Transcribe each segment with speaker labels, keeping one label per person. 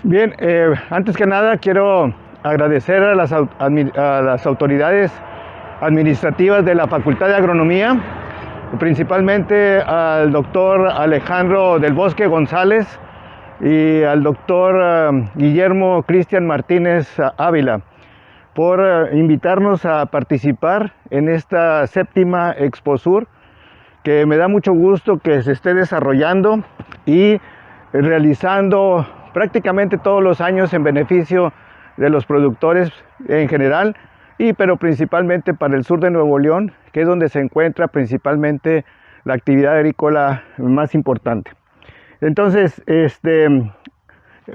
Speaker 1: Bien, antes que nada quiero agradecer a las autoridades administrativas de la Facultad de Agronomía, principalmente al doctor Alejandro del Bosque González y al doctor Guillermo Cristian Martínez Ávila, por invitarnos a participar en esta séptima Exposur, que me da mucho gusto que se esté desarrollando y realizando prácticamente todos los años en beneficio de los productores en general, pero principalmente para el sur de Nuevo León, que es donde se encuentra principalmente la actividad agrícola más importante. Entonces,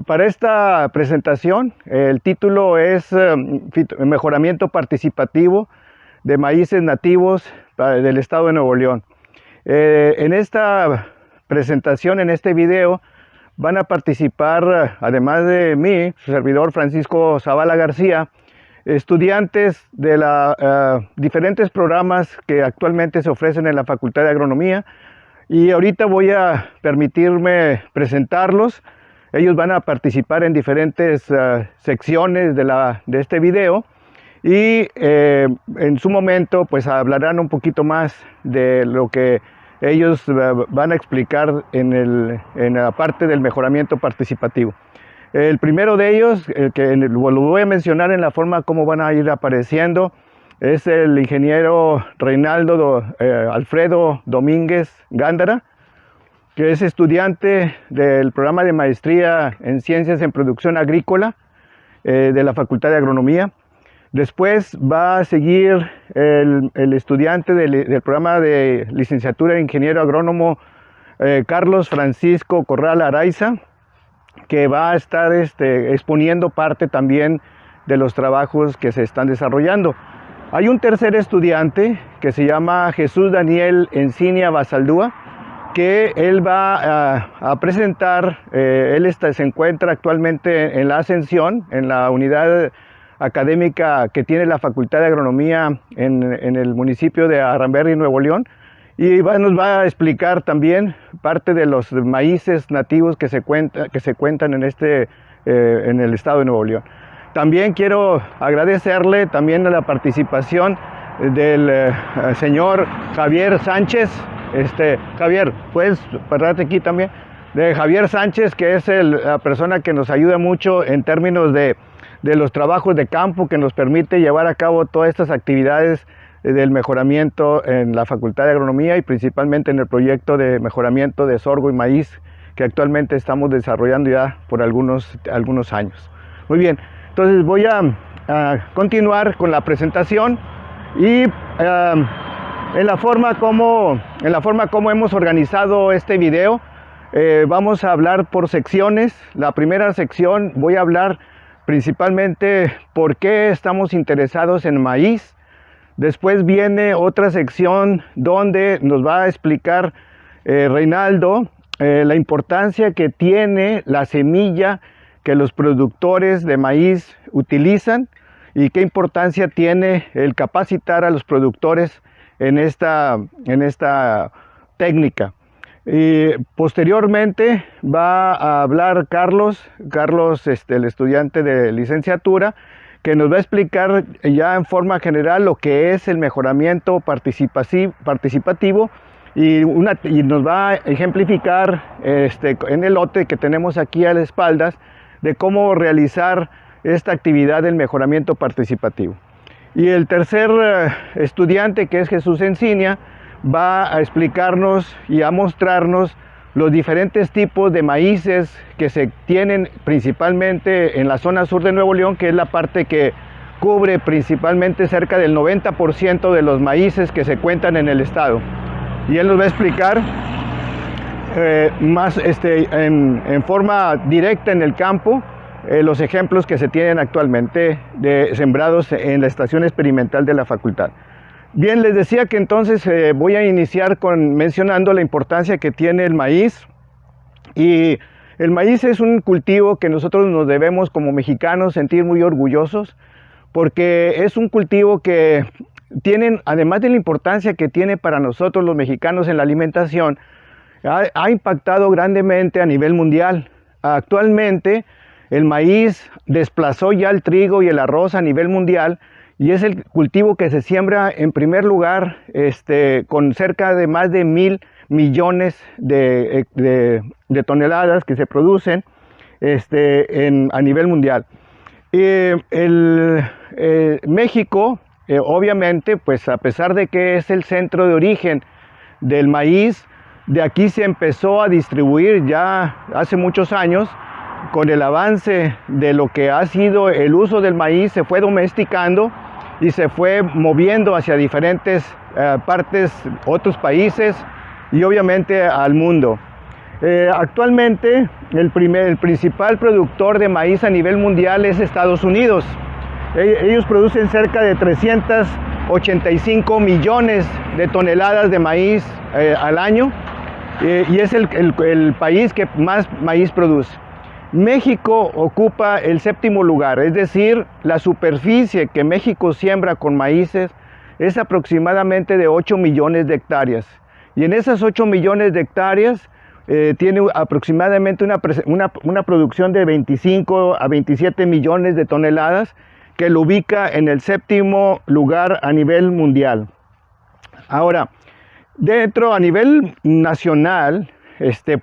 Speaker 1: para esta presentación, el título es Mejoramiento Participativo de Maíces Nativos del Estado de Nuevo León. En esta presentación, en este video, van a participar, además de mí, su servidor Francisco Zavala García, estudiantes de diferentes programas que actualmente se ofrecen en la Facultad de Agronomía, y ahorita voy a permitirme presentarlos. Ellos van a participar en diferentes secciones de este video, y en su momento pues hablarán un poquito más de lo que ellos van a explicar en la parte del mejoramiento participativo. El primero de ellos, que lo voy a mencionar en la forma como van a ir apareciendo, es el ingeniero Reinaldo Alfredo Domínguez Gándara, que es estudiante del programa de maestría en Ciencias en Producción Agrícola de la Facultad de Agronomía. Después va a seguir el estudiante del programa de licenciatura en ingeniero agrónomo Carlos Francisco Corral Araiza, que va a estar exponiendo parte también de los trabajos que se están desarrollando. Hay un tercer estudiante que se llama Jesús Daniel Encinia Basaldúa, que él va a presentar. Él se encuentra actualmente en la Ascensión, en la unidad académica que tiene la Facultad de Agronomía en el municipio de Aranberri, Nuevo León, y nos va a explicar también parte de los maíces nativos que se cuentan en el estado de Nuevo León. También quiero agradecerle también a la participación del señor Javier Sánchez. Javier, ¿puedes pararte aquí también? De Javier Sánchez, que es la persona que nos ayuda mucho en términos de los trabajos de campo, que nos permite llevar a cabo todas estas actividades del mejoramiento en la Facultad de Agronomía, y principalmente en el proyecto de mejoramiento de sorgo y maíz que actualmente estamos desarrollando ya por algunos años. Muy bien, entonces voy a continuar con la presentación, y en la forma como hemos organizado este video, vamos a hablar por secciones. La primera sección voy a hablar principalmente por qué estamos interesados en maíz. Después viene otra sección donde nos va a explicar Reinaldo la importancia que tiene la semilla que los productores de maíz utilizan, y qué importancia tiene el capacitar a los productores en esta técnica. Y posteriormente va a hablar Carlos, el estudiante de licenciatura, que nos va a explicar ya en forma general lo que es el mejoramiento participativo, y nos va a ejemplificar en el lote que tenemos aquí a las espaldas de cómo realizar esta actividad del mejoramiento participativo. Y el tercer estudiante, que es Jesús Encinia, va a explicarnos y a mostrarnos los diferentes tipos de maíces que se tienen principalmente en la zona sur de Nuevo León, que es la parte que cubre principalmente cerca del 90% de los maíces que se cuentan en el estado. Y él nos va a explicar más en forma directa en el campo los ejemplos que se tienen actualmente de sembrados en la estación experimental de la facultad. Bien, les decía que entonces voy a iniciar mencionando la importancia que tiene el maíz. Y el maíz es un cultivo que nosotros nos debemos como mexicanos sentir muy orgullosos, porque es un cultivo que además de la importancia que tiene para nosotros los mexicanos en la alimentación, ha impactado grandemente a nivel mundial. Actualmente el maíz desplazó ya el trigo y el arroz a nivel mundial y es el cultivo que se siembra en primer lugar con cerca de más de 1.000 millones de toneladas que se producen a nivel mundial. México, obviamente, pues a pesar de que es el centro de origen del maíz, de aquí se empezó a distribuir ya hace muchos años. Con el avance de lo que ha sido el uso del maíz, se fue domesticando y se fue moviendo hacia diferentes partes, otros países y obviamente al mundo. Actualmente el principal productor de maíz a nivel mundial es Estados Unidos. Ellos producen cerca de 385 millones de toneladas de maíz al año y es el país que más maíz produce. México ocupa el 7º lugar, es decir, la superficie que México siembra con maíces es aproximadamente de 8 millones de hectáreas. Y en esas 8 millones de hectáreas tiene aproximadamente una producción de 25 a 27 millones de toneladas que lo ubica en el 7º lugar a nivel mundial. Ahora, a nivel nacional,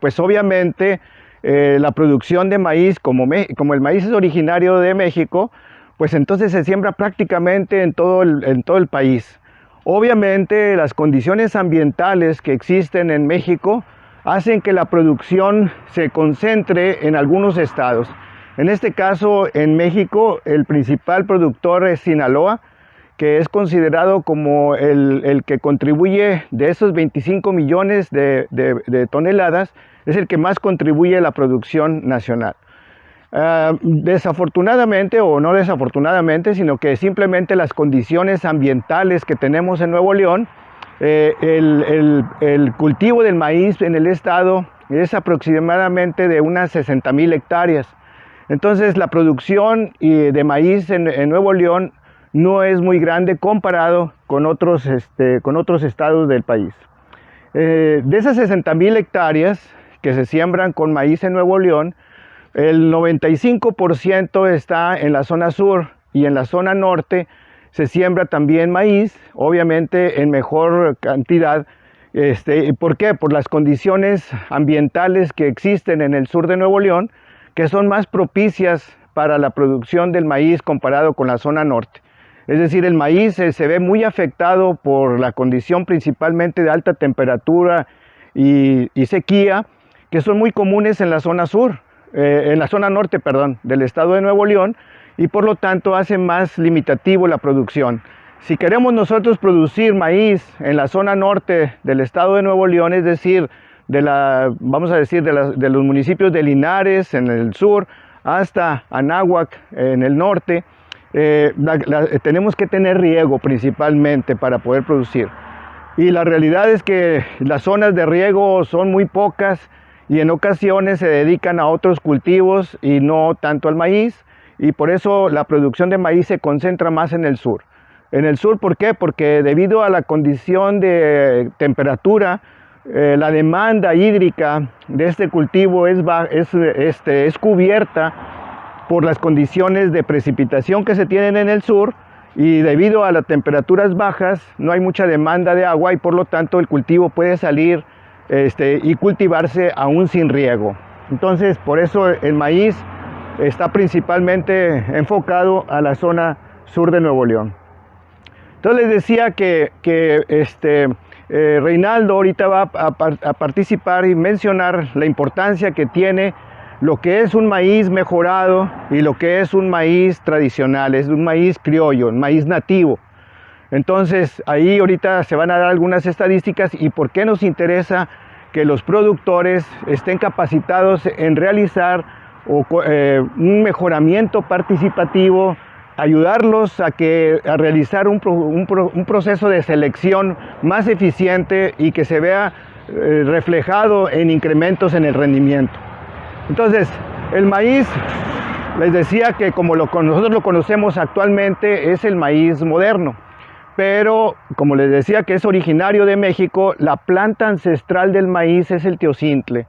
Speaker 1: pues obviamente la producción de maíz, como el maíz es originario de México, pues entonces se siembra prácticamente en todo el país. Obviamente las condiciones ambientales que existen en México hacen que la producción se concentre en algunos estados. En este caso, en México, el principal productor es Sinaloa, que es considerado como el que contribuye de esos 25 millones de toneladas, es el que más contribuye a la producción nacional. Desafortunadamente, o no desafortunadamente, sino que simplemente las condiciones ambientales que tenemos en Nuevo León, el cultivo del maíz en el estado es aproximadamente de unas 60,000 hectáreas. Entonces la producción de maíz en Nuevo León no es muy grande comparado con otros estados del país. De esas 60,000 hectáreas que se siembran con maíz en Nuevo León, el 95% está en la zona sur y en la zona norte se siembra también maíz, obviamente en mejor cantidad. ¿Por qué? Por las condiciones ambientales que existen en el sur de Nuevo León, que son más propicias para la producción del maíz comparado con la zona norte. Es decir, el maíz se ve muy afectado por la condición principalmente de alta temperatura y sequía, que son muy comunes en la zona norte, del estado de Nuevo León, y por lo tanto hace más limitativo la producción. Si queremos nosotros producir maíz en la zona norte del estado de Nuevo León, es decir, de los municipios de Linares en el sur hasta Anáhuac en el norte, tenemos que tener riego principalmente para poder producir. Y la realidad es que las zonas de riego son muy pocas y en ocasiones se dedican a otros cultivos y no tanto al maíz, y por eso la producción de maíz se concentra más en el sur. En el sur, ¿por qué? Porque debido a la condición de temperatura, la demanda hídrica de este cultivo es cubierta por las condiciones de precipitación que se tienen en el sur, y debido a las temperaturas bajas no hay mucha demanda de agua y por lo tanto el cultivo puede salir y cultivarse aún sin riego. Entonces, por eso el maíz está principalmente enfocado a la zona sur de Nuevo León. Entonces les decía que Reinaldo ahorita va a participar y mencionar la importancia que tiene lo que es un maíz mejorado y lo que es un maíz tradicional, es un maíz criollo, un maíz nativo. Entonces ahí ahorita se van a dar algunas estadísticas y por qué nos interesa que los productores estén capacitados en realizar un mejoramiento participativo, ayudarlos a realizar un proceso de selección más eficiente y que se vea reflejado en incrementos en el rendimiento. Entonces, el maíz, les decía que como nosotros lo conocemos actualmente, es el maíz moderno. Pero, como les decía que es originario de México, la planta ancestral del maíz es el teocintle.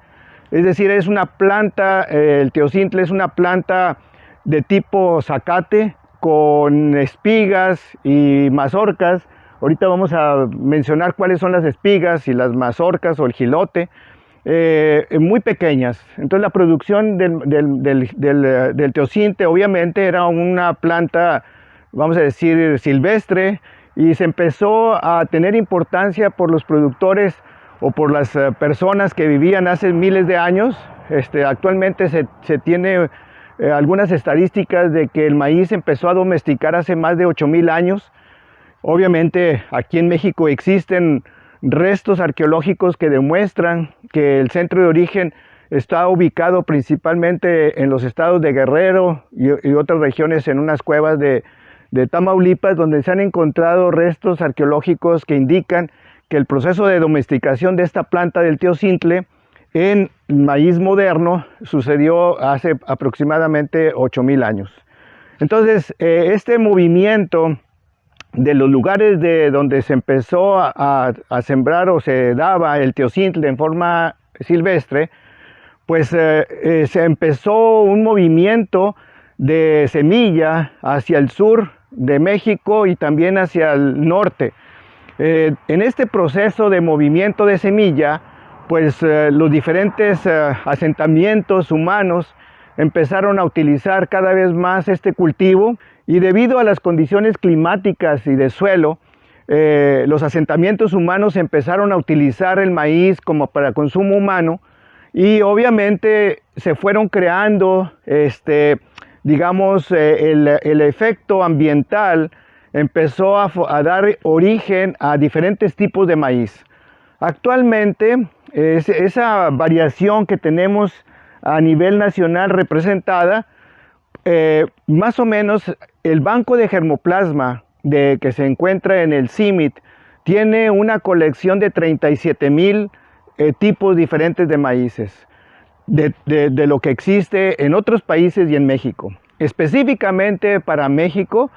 Speaker 1: es decir, es una planta, el teocintle es una planta de tipo zacate con espigas y mazorcas. Ahorita vamos a mencionar cuáles son las espigas y las mazorcas o el jilote, muy pequeñas. Entonces la producción del teocintle obviamente era una planta, vamos a decir, silvestre, y se empezó a tener importancia por los productores o por las personas que vivían hace miles de años. Actualmente se tiene algunas estadísticas de que el maíz empezó a domesticar hace más de 8,000 años. Obviamente aquí en México existen restos arqueológicos que demuestran que el centro de origen está ubicado principalmente en los estados de Guerrero y otras regiones, en unas cuevas de Tamaulipas, donde se han encontrado restos arqueológicos que indican que el proceso de domesticación de esta planta del teocintle en maíz moderno sucedió hace aproximadamente 8,000 años. Entonces, este movimiento de los lugares donde se empezó a sembrar o se daba el teocintle en forma silvestre, pues se empezó un movimiento de semilla hacia el sur de México y también hacia el norte. En este proceso de movimiento de semilla, pues los diferentes asentamientos humanos empezaron a utilizar cada vez más este cultivo, y debido a las condiciones climáticas y de suelo, los asentamientos humanos empezaron a utilizar el maíz como para consumo humano, y obviamente se fueron creando, digamos, el efecto ambiental empezó a dar origen a diferentes tipos de maíz. Actualmente, esa variación que tenemos a nivel nacional representada, más o menos el banco de germoplasma que se encuentra en el CIMMYT tiene una colección de 37,000 tipos diferentes de maíces, de lo que existe en otros países y en México. Específicamente para México,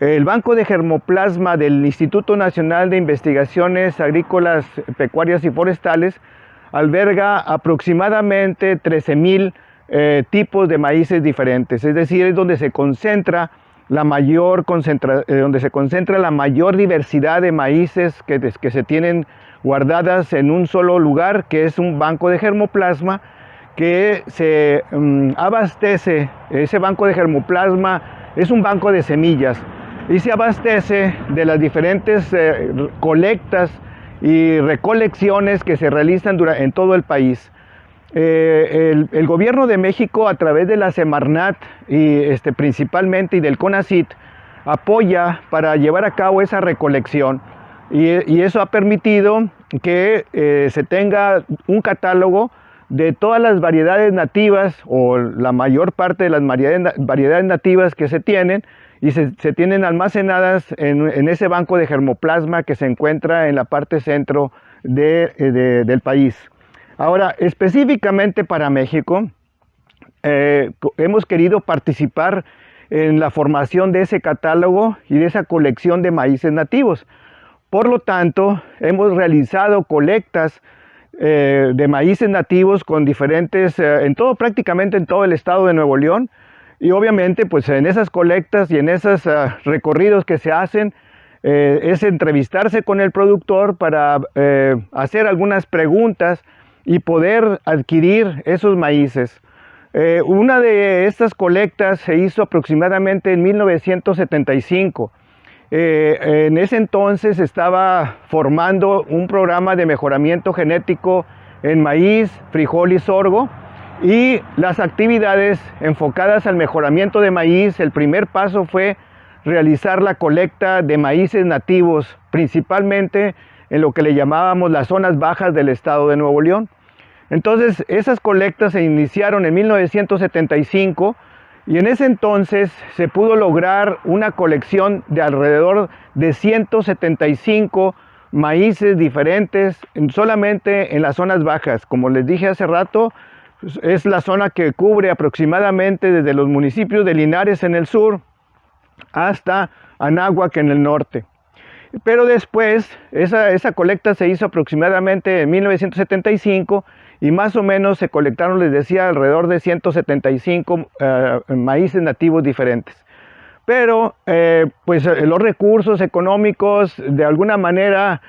Speaker 1: el banco de germoplasma del Instituto Nacional de Investigaciones Agrícolas, Pecuarias y Forestales alberga aproximadamente 13,000 tipos de maíces diferentes, es decir, es donde se concentra la mayor diversidad de maíces que se tienen guardadas en un solo lugar, que es un banco de germoplasma que se abastece. Ese banco de germoplasma es un banco de semillas y se abastece de las diferentes colectas y recolecciones que se realizan en todo el país. El gobierno de México, a través de la Semarnat y principalmente, y del CONACYT, apoya para llevar a cabo esa recolección, y eso ha permitido que se tenga un catálogo de todas las variedades nativas, o la mayor parte de las variedades nativas que se tienen, y se tienen almacenadas en ese banco de germoplasma que se encuentra en la parte centro del país. Ahora, específicamente para México, hemos querido participar en la formación de ese catálogo y de esa colección de maíces nativos. Por lo tanto, hemos realizado colectas de maíces nativos con diferentes, prácticamente en todo el estado de Nuevo León, y obviamente pues en esas colectas y en esos recorridos que se hacen, es entrevistarse con el productor para hacer algunas preguntas y poder adquirir esos maíces. Una de estas colectas se hizo aproximadamente en 1975. En ese entonces estaba formando un programa de mejoramiento genético en maíz, frijol y sorgo, y las actividades enfocadas al mejoramiento de maíz, el primer paso fue realizar la colecta de maíces nativos, principalmente en lo que le llamábamos las zonas bajas del estado de Nuevo León. Entonces, esas colectas se iniciaron en 1975, y en ese entonces se pudo lograr una colección de alrededor de 175 maíces diferentes solamente en las zonas bajas. Como les dije hace rato, es la zona que cubre aproximadamente desde los municipios de Linares en el sur hasta Anáhuac en el norte. Pero después esa colecta se hizo aproximadamente en 1975 y más o menos se colectaron, les decía, alrededor de 175 maíces nativos diferentes. Pero pues los recursos económicos de alguna manera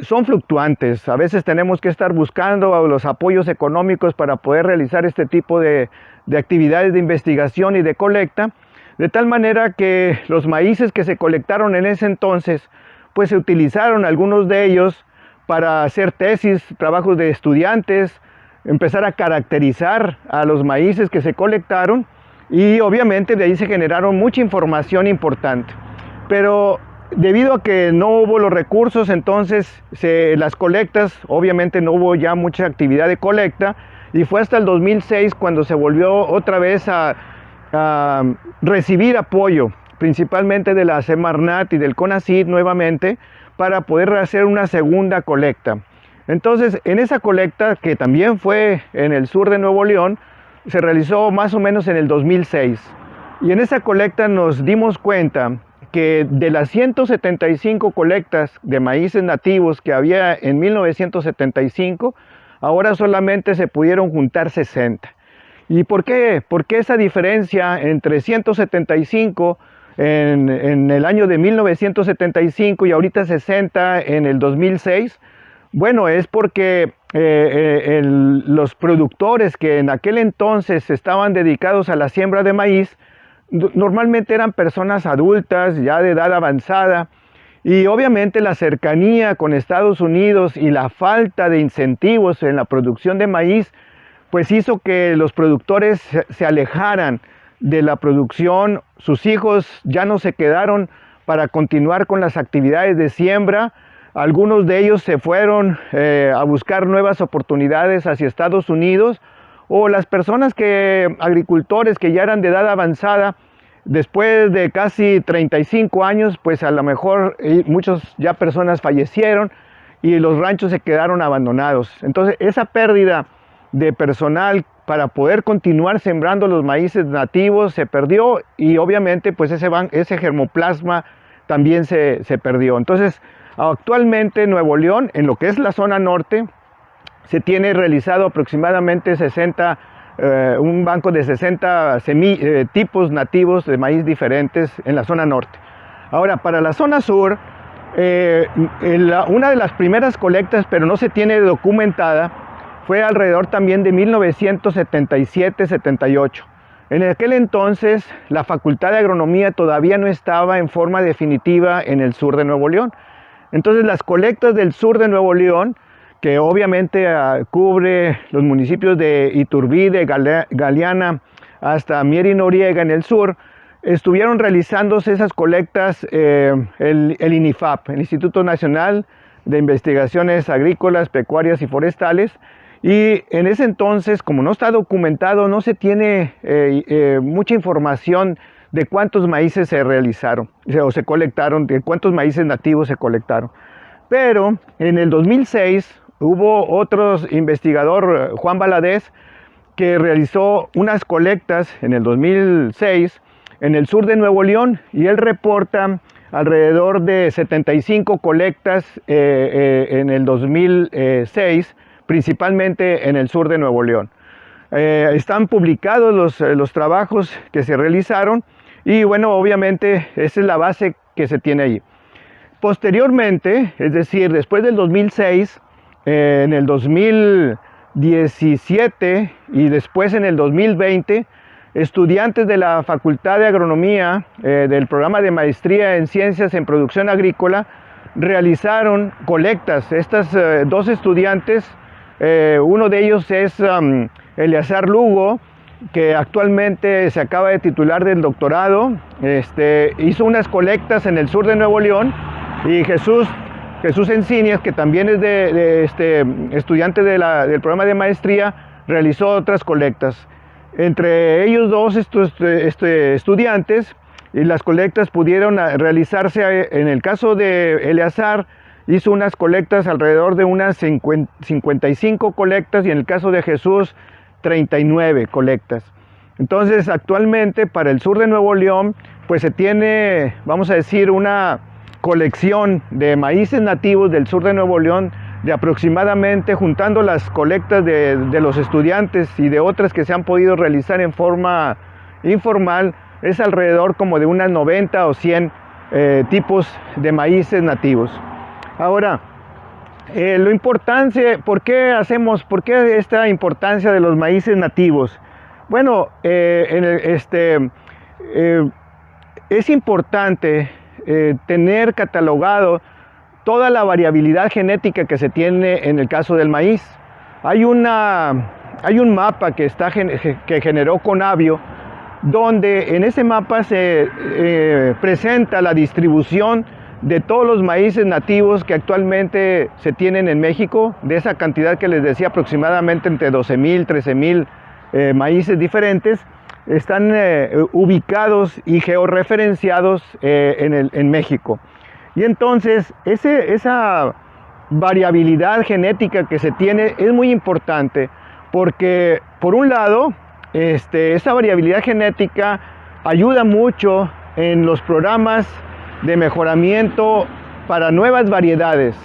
Speaker 1: son fluctuantes. A veces tenemos que estar buscando los apoyos económicos para poder realizar este tipo de actividades de investigación y de colecta, de tal manera que los maíces que se colectaron en ese entonces, pues se utilizaron algunos de ellos para hacer tesis, trabajos de estudiantes, empezar a caracterizar a los maíces que se colectaron y obviamente de ahí se generaron mucha información importante. Pero debido a que no hubo los recursos, entonces las colectas, obviamente no hubo ya mucha actividad de colecta y fue hasta el 2006 cuando se volvió otra vez a recibir apoyo, principalmente de la Semarnat y del CONACYT nuevamente, para poder hacer una segunda colecta. Entonces, en esa colecta, que también fue en el sur de Nuevo León, se realizó más o menos en el 2006. Y en esa colecta nos dimos cuenta que de las 175 colectas de maíces nativos que había en 1975, ahora solamente se pudieron juntar 60. ¿Y por qué? ¿Por qué esa diferencia entre 175 en el año de 1975 y ahorita 60 en el 2006? Bueno, es porque los productores que en aquel entonces estaban dedicados a la siembra de maíz, normalmente eran personas adultas, ya de edad avanzada, y obviamente la cercanía con Estados Unidos y la falta de incentivos en la producción de maíz, pues hizo que los productores se alejaran de la producción. Sus hijos ya no se quedaron para continuar con las actividades de siembra. Algunos de ellos se fueron a buscar nuevas oportunidades hacia Estados Unidos, o las personas agricultores que ya eran de edad avanzada, después de casi 35 años, pues a lo mejor muchos ya personas fallecieron y los ranchos se quedaron abandonados. Entonces esa pérdida de personal para poder continuar sembrando los maíces nativos se perdió, y obviamente pues ese germoplasma también se perdió. Entonces actualmente Nuevo León, en lo que es la zona norte, se tiene realizado aproximadamente un banco de 60 tipos nativos de maíz diferentes en la zona norte. Ahora, para la zona sur, una de las primeras colectas, pero no se tiene documentada, fue alrededor también de 1977-78. En aquel entonces, la Facultad de Agronomía todavía no estaba en forma definitiva en el sur de Nuevo León. Entonces, las colectas del sur de Nuevo León, que obviamente cubre los municipios de Iturbide, Galeana, hasta Mier y Noriega en el sur, estuvieron realizándose esas colectas el INIFAP, el Instituto Nacional de Investigaciones Agrícolas, Pecuarias y Forestales. Y en ese entonces, como no está documentado, no se tiene mucha información de cuántos maíces se realizaron o se colectaron, de cuántos maíces nativos se colectaron. Pero en el 2006 hubo otro investigador, Juan Valadez, que realizó unas colectas en el 2006 en el sur de Nuevo León, y él reporta alrededor de 75 colectas en el 2006, principalmente en el sur de Nuevo León. Están publicados los trabajos que se realizaron, y bueno, obviamente esa es la base que se tiene ahí. Posteriormente, es decir, después del 2006, en el 2017 y después en el 2020, estudiantes de la Facultad de Agronomía del programa de Maestría en Ciencias en Producción Agrícola realizaron colectas. Estos dos estudiantes, uno de ellos es Eleazar Lugo, que actualmente se acaba de titular del doctorado, hizo unas colectas en el sur de Nuevo León, y Jesús Encinias, que también es estudiante del programa de maestría, realizó otras colectas. Entre ellos dos estudiantes, y las colectas pudieron realizarse. En el caso de Eleazar, hizo unas colectas alrededor de unas 55 colectas, y en el caso de Jesús, 39 colectas. Entonces, actualmente para el sur de Nuevo León, pues se tiene, vamos a decir, una colección de maíces nativos del sur de Nuevo León, de aproximadamente, juntando las colectas de los estudiantes y de otras que se han podido realizar en forma informal, es alrededor como de unas 90 o 100 tipos de maíces nativos. Ahora, lo importante, ¿por qué esta importancia de los maíces nativos? Bueno, es importante tener catalogado toda la variabilidad genética que se tiene en el caso del maíz. Hay un mapa que generó Conavio, donde en ese mapa se presenta la distribución de todos los maíces nativos que actualmente se tienen en México, de esa cantidad que les decía, aproximadamente entre 12,000, 13,000 maíces diferentes, están ubicados y georreferenciados en México. Y entonces esa variabilidad genética que se tiene es muy importante porque, por un lado, esa variabilidad genética ayuda mucho en los programas de mejoramiento para nuevas variedades.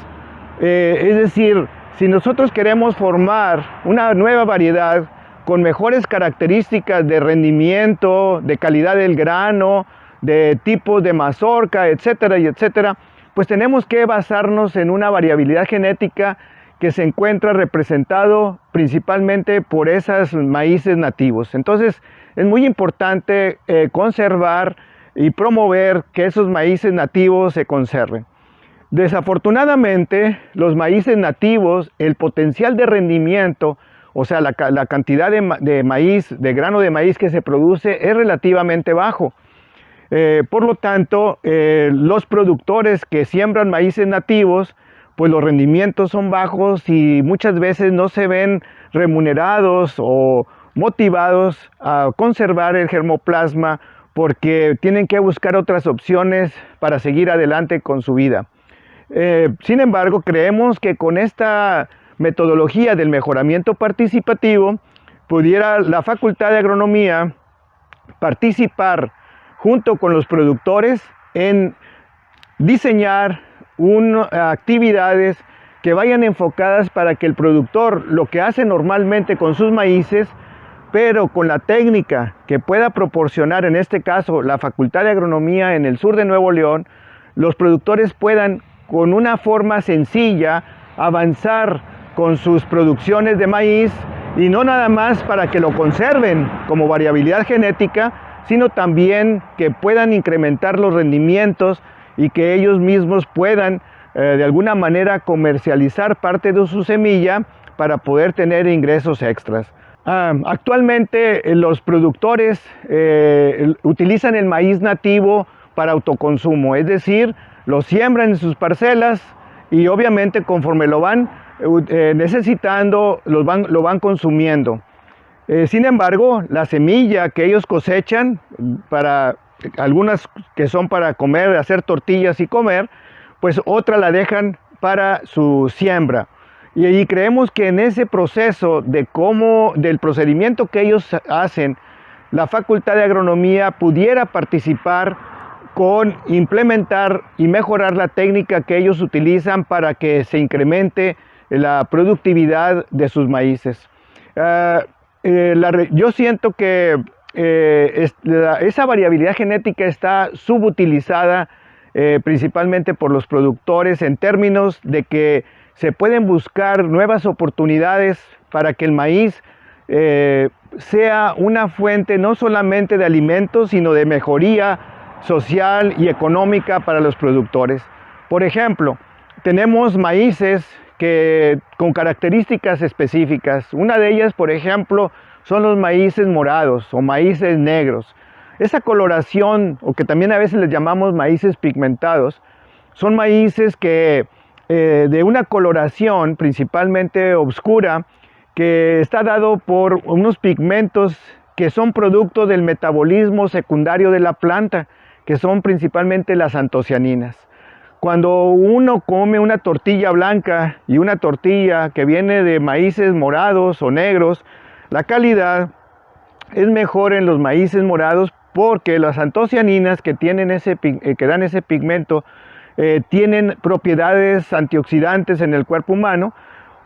Speaker 1: Es decir, si nosotros queremos formar una nueva variedad con mejores características de rendimiento, de calidad del grano, de tipos de mazorca, etcétera y etcétera, pues tenemos que basarnos en una variabilidad genética que se encuentra representado principalmente por esos maíces nativos. Entonces es muy importante conservar y promover que esos maíces nativos se conserven. Desafortunadamente, los maíces nativos, el potencial de rendimiento, o sea, la cantidad de maíz, de grano de maíz que se produce es relativamente bajo. Por lo tanto, los productores que siembran maíces nativos, pues los rendimientos son bajos y muchas veces no se ven remunerados o motivados a conservar el germoplasma porque tienen que buscar otras opciones para seguir adelante con su vida. Sin embargo, creemos que con esta metodología del mejoramiento participativo, pudiera la Facultad de Agronomía participar junto con los productores en diseñar actividades que vayan enfocadas para que el productor lo que hace normalmente con sus maíces, pero con la técnica que pueda proporcionar, en este caso, la Facultad de Agronomía en el sur de Nuevo León, los productores puedan, con una forma sencilla, avanzar con sus producciones de maíz, y no nada más para que lo conserven como variabilidad genética, sino también que puedan incrementar los rendimientos y que ellos mismos puedan de alguna manera comercializar parte de su semilla para poder tener ingresos extras. Actualmente los productores utilizan el maíz nativo para autoconsumo, es decir, lo siembran en sus parcelas y obviamente conforme lo van necesitando, lo van consumiendo. Sin embargo, la semilla que ellos cosechan, para algunas que son para comer, hacer tortillas y comer, pues otra la dejan para su siembra. Y creemos que en ese proceso del procedimiento que ellos hacen, la Facultad de Agronomía pudiera participar con implementar y mejorar la técnica que ellos utilizan para que se incremente la productividad de sus maíces. Yo siento que esa variabilidad genética está subutilizada principalmente por los productores, en términos de que se pueden buscar nuevas oportunidades para que el maíz sea una fuente no solamente de alimentos, sino de mejoría social y económica para los productores. Por ejemplo, tenemos maíces con características específicas. Una de ellas, por ejemplo, son los maíces morados o maíces negros. Esa coloración, o que también a veces les llamamos maíces pigmentados, son maíces que de una coloración principalmente oscura, que está dado por unos pigmentos que son producto del metabolismo secundario de la planta, que son principalmente las antocianinas. Cuando uno come una tortilla blanca y una tortilla que viene de maíces morados o negros, la calidad es mejor en los maíces morados porque las antocianinas que dan ese pigmento tienen propiedades antioxidantes en el cuerpo humano,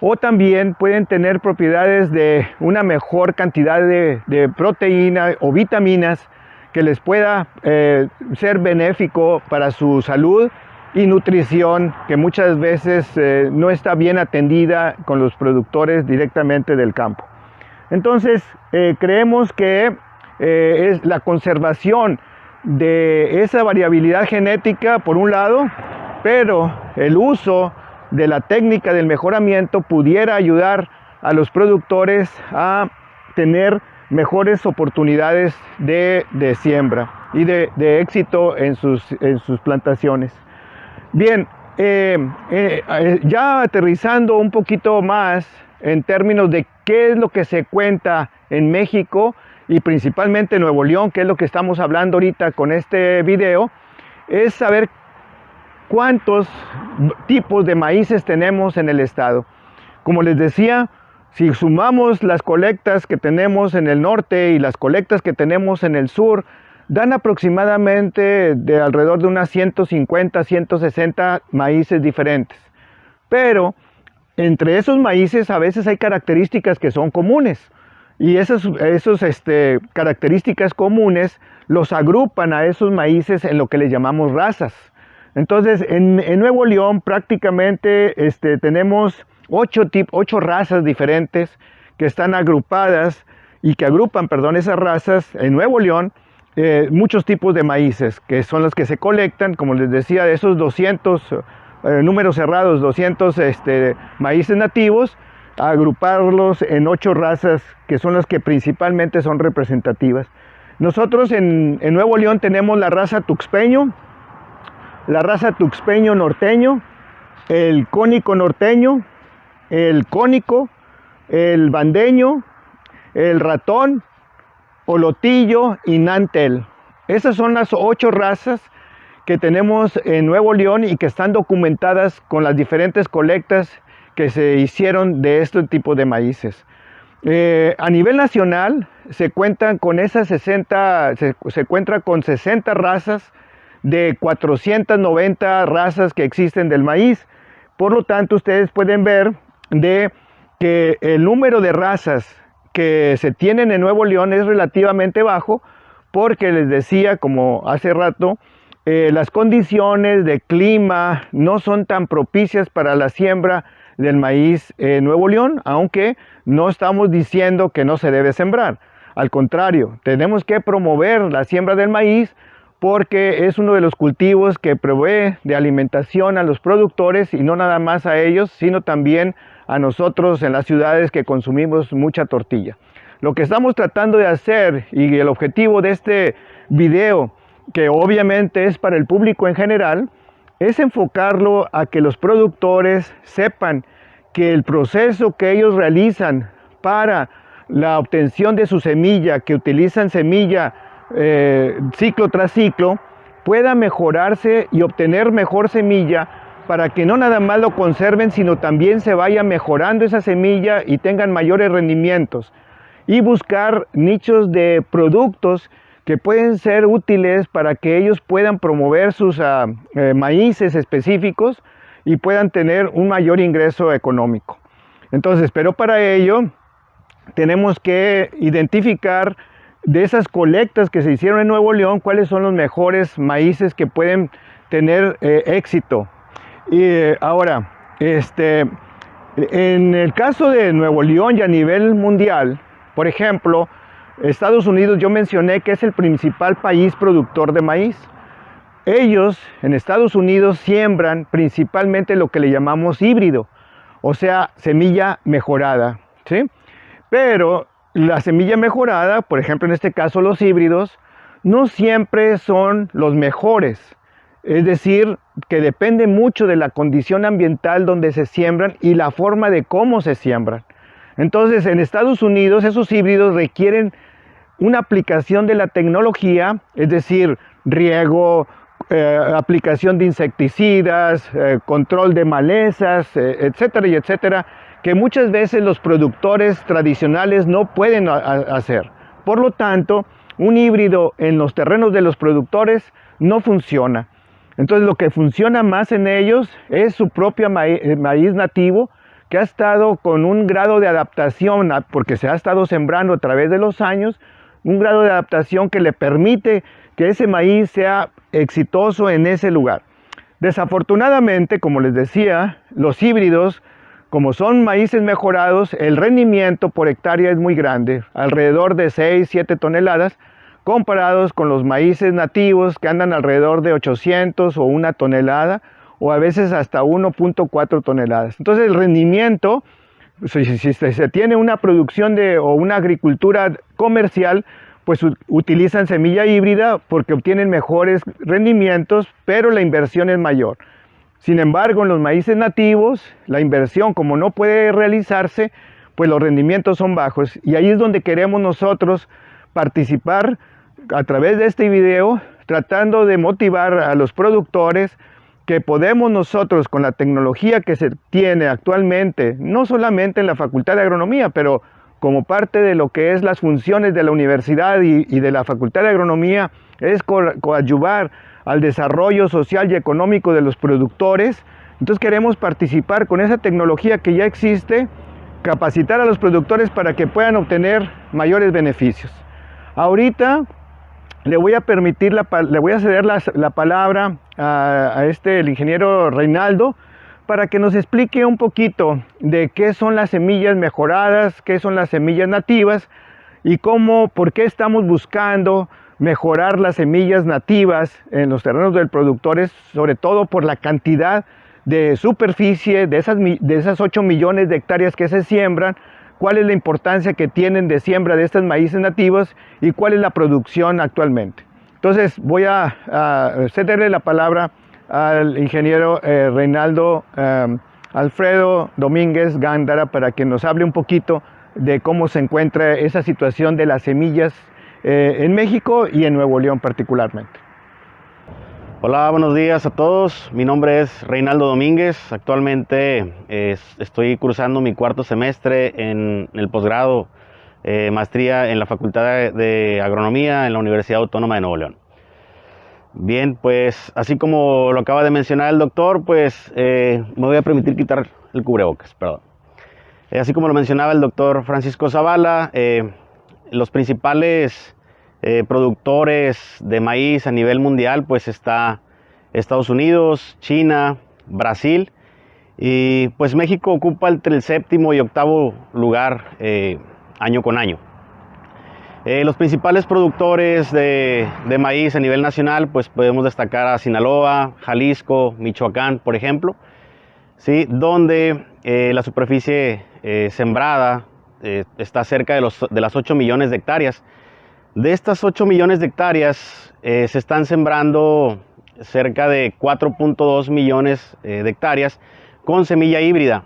Speaker 1: o también pueden tener propiedades de una mejor cantidad de proteína o vitaminas que les pueda ser benéfico para su salud y nutrición, que muchas veces no está bien atendida con los productores directamente del campo. Entonces, creemos que es la conservación de esa variabilidad genética por un lado, pero el uso de la técnica del mejoramiento pudiera ayudar a los productores a tener mejores oportunidades de siembra y de éxito en sus plantaciones. Bien, ya aterrizando un poquito más en términos de qué es lo que se cuenta en México y principalmente en Nuevo León, que es lo que estamos hablando ahorita con este video, es saber cuántos tipos de maíces tenemos en el estado. Como les decía, si sumamos las colectas que tenemos en el norte y las colectas que tenemos en el sur, dan aproximadamente de alrededor de unas 150, 160 maíces diferentes. Pero entre esos maíces a veces hay características que son comunes. Y esas características comunes los agrupan a esos maíces en lo que les llamamos razas. Entonces, en Nuevo León prácticamente tenemos 8 razas diferentes que están agrupadas y que agrupan, esas razas en Nuevo León, muchos tipos de maíces, que son los que se colectan, como les decía, de esos 200, números cerrados, 200 maíces nativos, agruparlos en 8 razas que son las que principalmente son representativas. Nosotros en Nuevo León tenemos la raza tuxpeño, la raza tuxpeño norteño, el cónico norteño, el cónico, el bandeño, el ratón, olotillo y nantel. Esas son las 8 razas que tenemos en Nuevo León y que están documentadas con las diferentes colectas que se hicieron de este tipo de maíces. A nivel nacional se cuentan con esas 60, se cuenta con 60 razas de 490 razas que existen del maíz. Por lo tanto, ustedes pueden ver de que el número de razas que se tienen en Nuevo León es relativamente bajo, porque les decía, como hace rato, las condiciones de clima no son tan propicias para la siembra del maíz en Nuevo León, aunque no estamos diciendo que no se debe sembrar. Al contrario, tenemos que promover la siembra del maíz porque es uno de los cultivos que provee de alimentación a los productores, y no nada más a ellos, sino también a nosotros en las ciudades que consumimos mucha tortilla. Lo que estamos tratando de hacer, y el objetivo de este video, que obviamente es para el público en general, es enfocarlo a que los productores sepan que el proceso que ellos realizan para la obtención de su semilla, que utilizan semilla ciclo tras ciclo, pueda mejorarse y obtener mejor semilla, para que no nada más lo conserven, sino también se vaya mejorando esa semilla y tengan mayores rendimientos, y buscar nichos de productos que pueden ser útiles para que ellos puedan promover sus maíces específicos y puedan tener un mayor ingreso económico. Entonces, pero para ello tenemos que identificar de esas colectas que se hicieron en Nuevo León cuáles son los mejores maíces que pueden tener éxito. Y ahora, en el caso de Nuevo León y a nivel mundial, por ejemplo, Estados Unidos, yo mencioné que es el principal país productor de maíz. Ellos en Estados Unidos siembran principalmente lo que le llamamos híbrido, o sea, semilla mejorada, ¿sí? Pero la semilla mejorada, por ejemplo en este caso los híbridos, no siempre son los mejores. Es decir, que depende mucho de la condición ambiental donde se siembran y la forma de cómo se siembran. Entonces, en Estados Unidos esos híbridos requieren una aplicación de la tecnología, es decir, riego, aplicación de insecticidas, control de malezas, etcétera y etcétera, que muchas veces los productores tradicionales no pueden hacer. Por lo tanto, un híbrido en los terrenos de los productores no funciona. Entonces lo que funciona más en ellos es su propio maíz nativo, que ha estado con un grado de adaptación, porque se ha estado sembrando a través de los años, un grado de adaptación que le permite que ese maíz sea exitoso en ese lugar. Desafortunadamente, como les decía, los híbridos, como son maíces mejorados, el rendimiento por hectárea es muy grande, alrededor de 6-7 toneladas, comparados con los maíces nativos que andan alrededor de 800 o 1 tonelada, o a veces hasta 1.4 toneladas. Entonces el rendimiento, si se tiene una producción o una agricultura comercial, pues utilizan semilla híbrida porque obtienen mejores rendimientos, pero la inversión es mayor. Sin embargo, en los maíces nativos, la inversión, como no puede realizarse, pues los rendimientos son bajos. Y ahí es donde queremos nosotros participar a través de este video, tratando de motivar a los productores que podemos nosotros, con la tecnología que se tiene actualmente, no solamente en la Facultad de Agronomía, pero como parte de lo que es las funciones de la universidad y de la Facultad de Agronomía, es coadyuvar al desarrollo social y económico de los productores. Entonces queremos participar con esa tecnología que ya existe, capacitar a los productores para que puedan obtener mayores beneficios. Ahorita le voy a ceder la palabra el ingeniero Reinaldo, para que nos explique un poquito de qué son las semillas mejoradas, qué son las semillas nativas y por qué estamos buscando mejorar las semillas nativas en los terrenos de los productores, sobre todo por la cantidad de superficie de esas 8 millones de hectáreas que se siembran, cuál es la importancia que tienen de siembra de estas maíces nativos y cuál es la producción actualmente. Entonces voy a cederle la palabra al ingeniero Reinaldo Alfredo Domínguez Gándara para que nos hable un poquito de cómo se encuentra esa situación de las semillas en México y en Nuevo León particularmente.
Speaker 2: Hola, buenos días a todos. Mi nombre es Reinaldo Domínguez. Actualmente estoy cursando mi 4º semestre en el posgrado maestría en la Facultad de Agronomía en la Universidad Autónoma de Nuevo León. Bien, pues así como lo acaba de mencionar el doctor, pues me voy a permitir quitar el cubrebocas, perdón. Así como lo mencionaba el doctor Francisco Zavala, los principales productores de maíz a nivel mundial, pues está Estados Unidos, China, Brasil, y pues México ocupa entre el 7º y 8º lugar año con año. Los principales productores de maíz a nivel nacional, pues podemos destacar a Sinaloa, Jalisco, Michoacán, por ejemplo, ¿sí? Donde la superficie sembrada está cerca de las 8 millones de hectáreas. De estas 8 millones de hectáreas se están sembrando cerca de 4.2 millones de hectáreas con semilla híbrida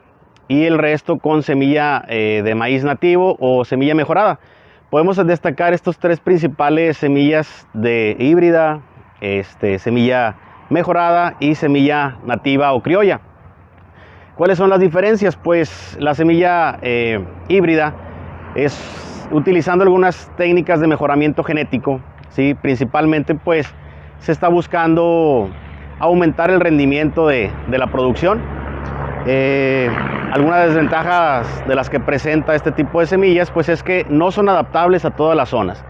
Speaker 2: y el resto con semilla de maíz nativo o semilla mejorada. Podemos destacar estos 3 principales semillas de híbrida, semilla mejorada y semilla nativa o criolla. ¿Cuáles son las diferencias? Pues la semilla híbrida es utilizando algunas técnicas de mejoramiento genético, ¿sí? Principalmente pues se está buscando aumentar el rendimiento de la producción. Algunas desventajas de las que presenta este tipo de semillas pues es que no son adaptables a todas las zonas,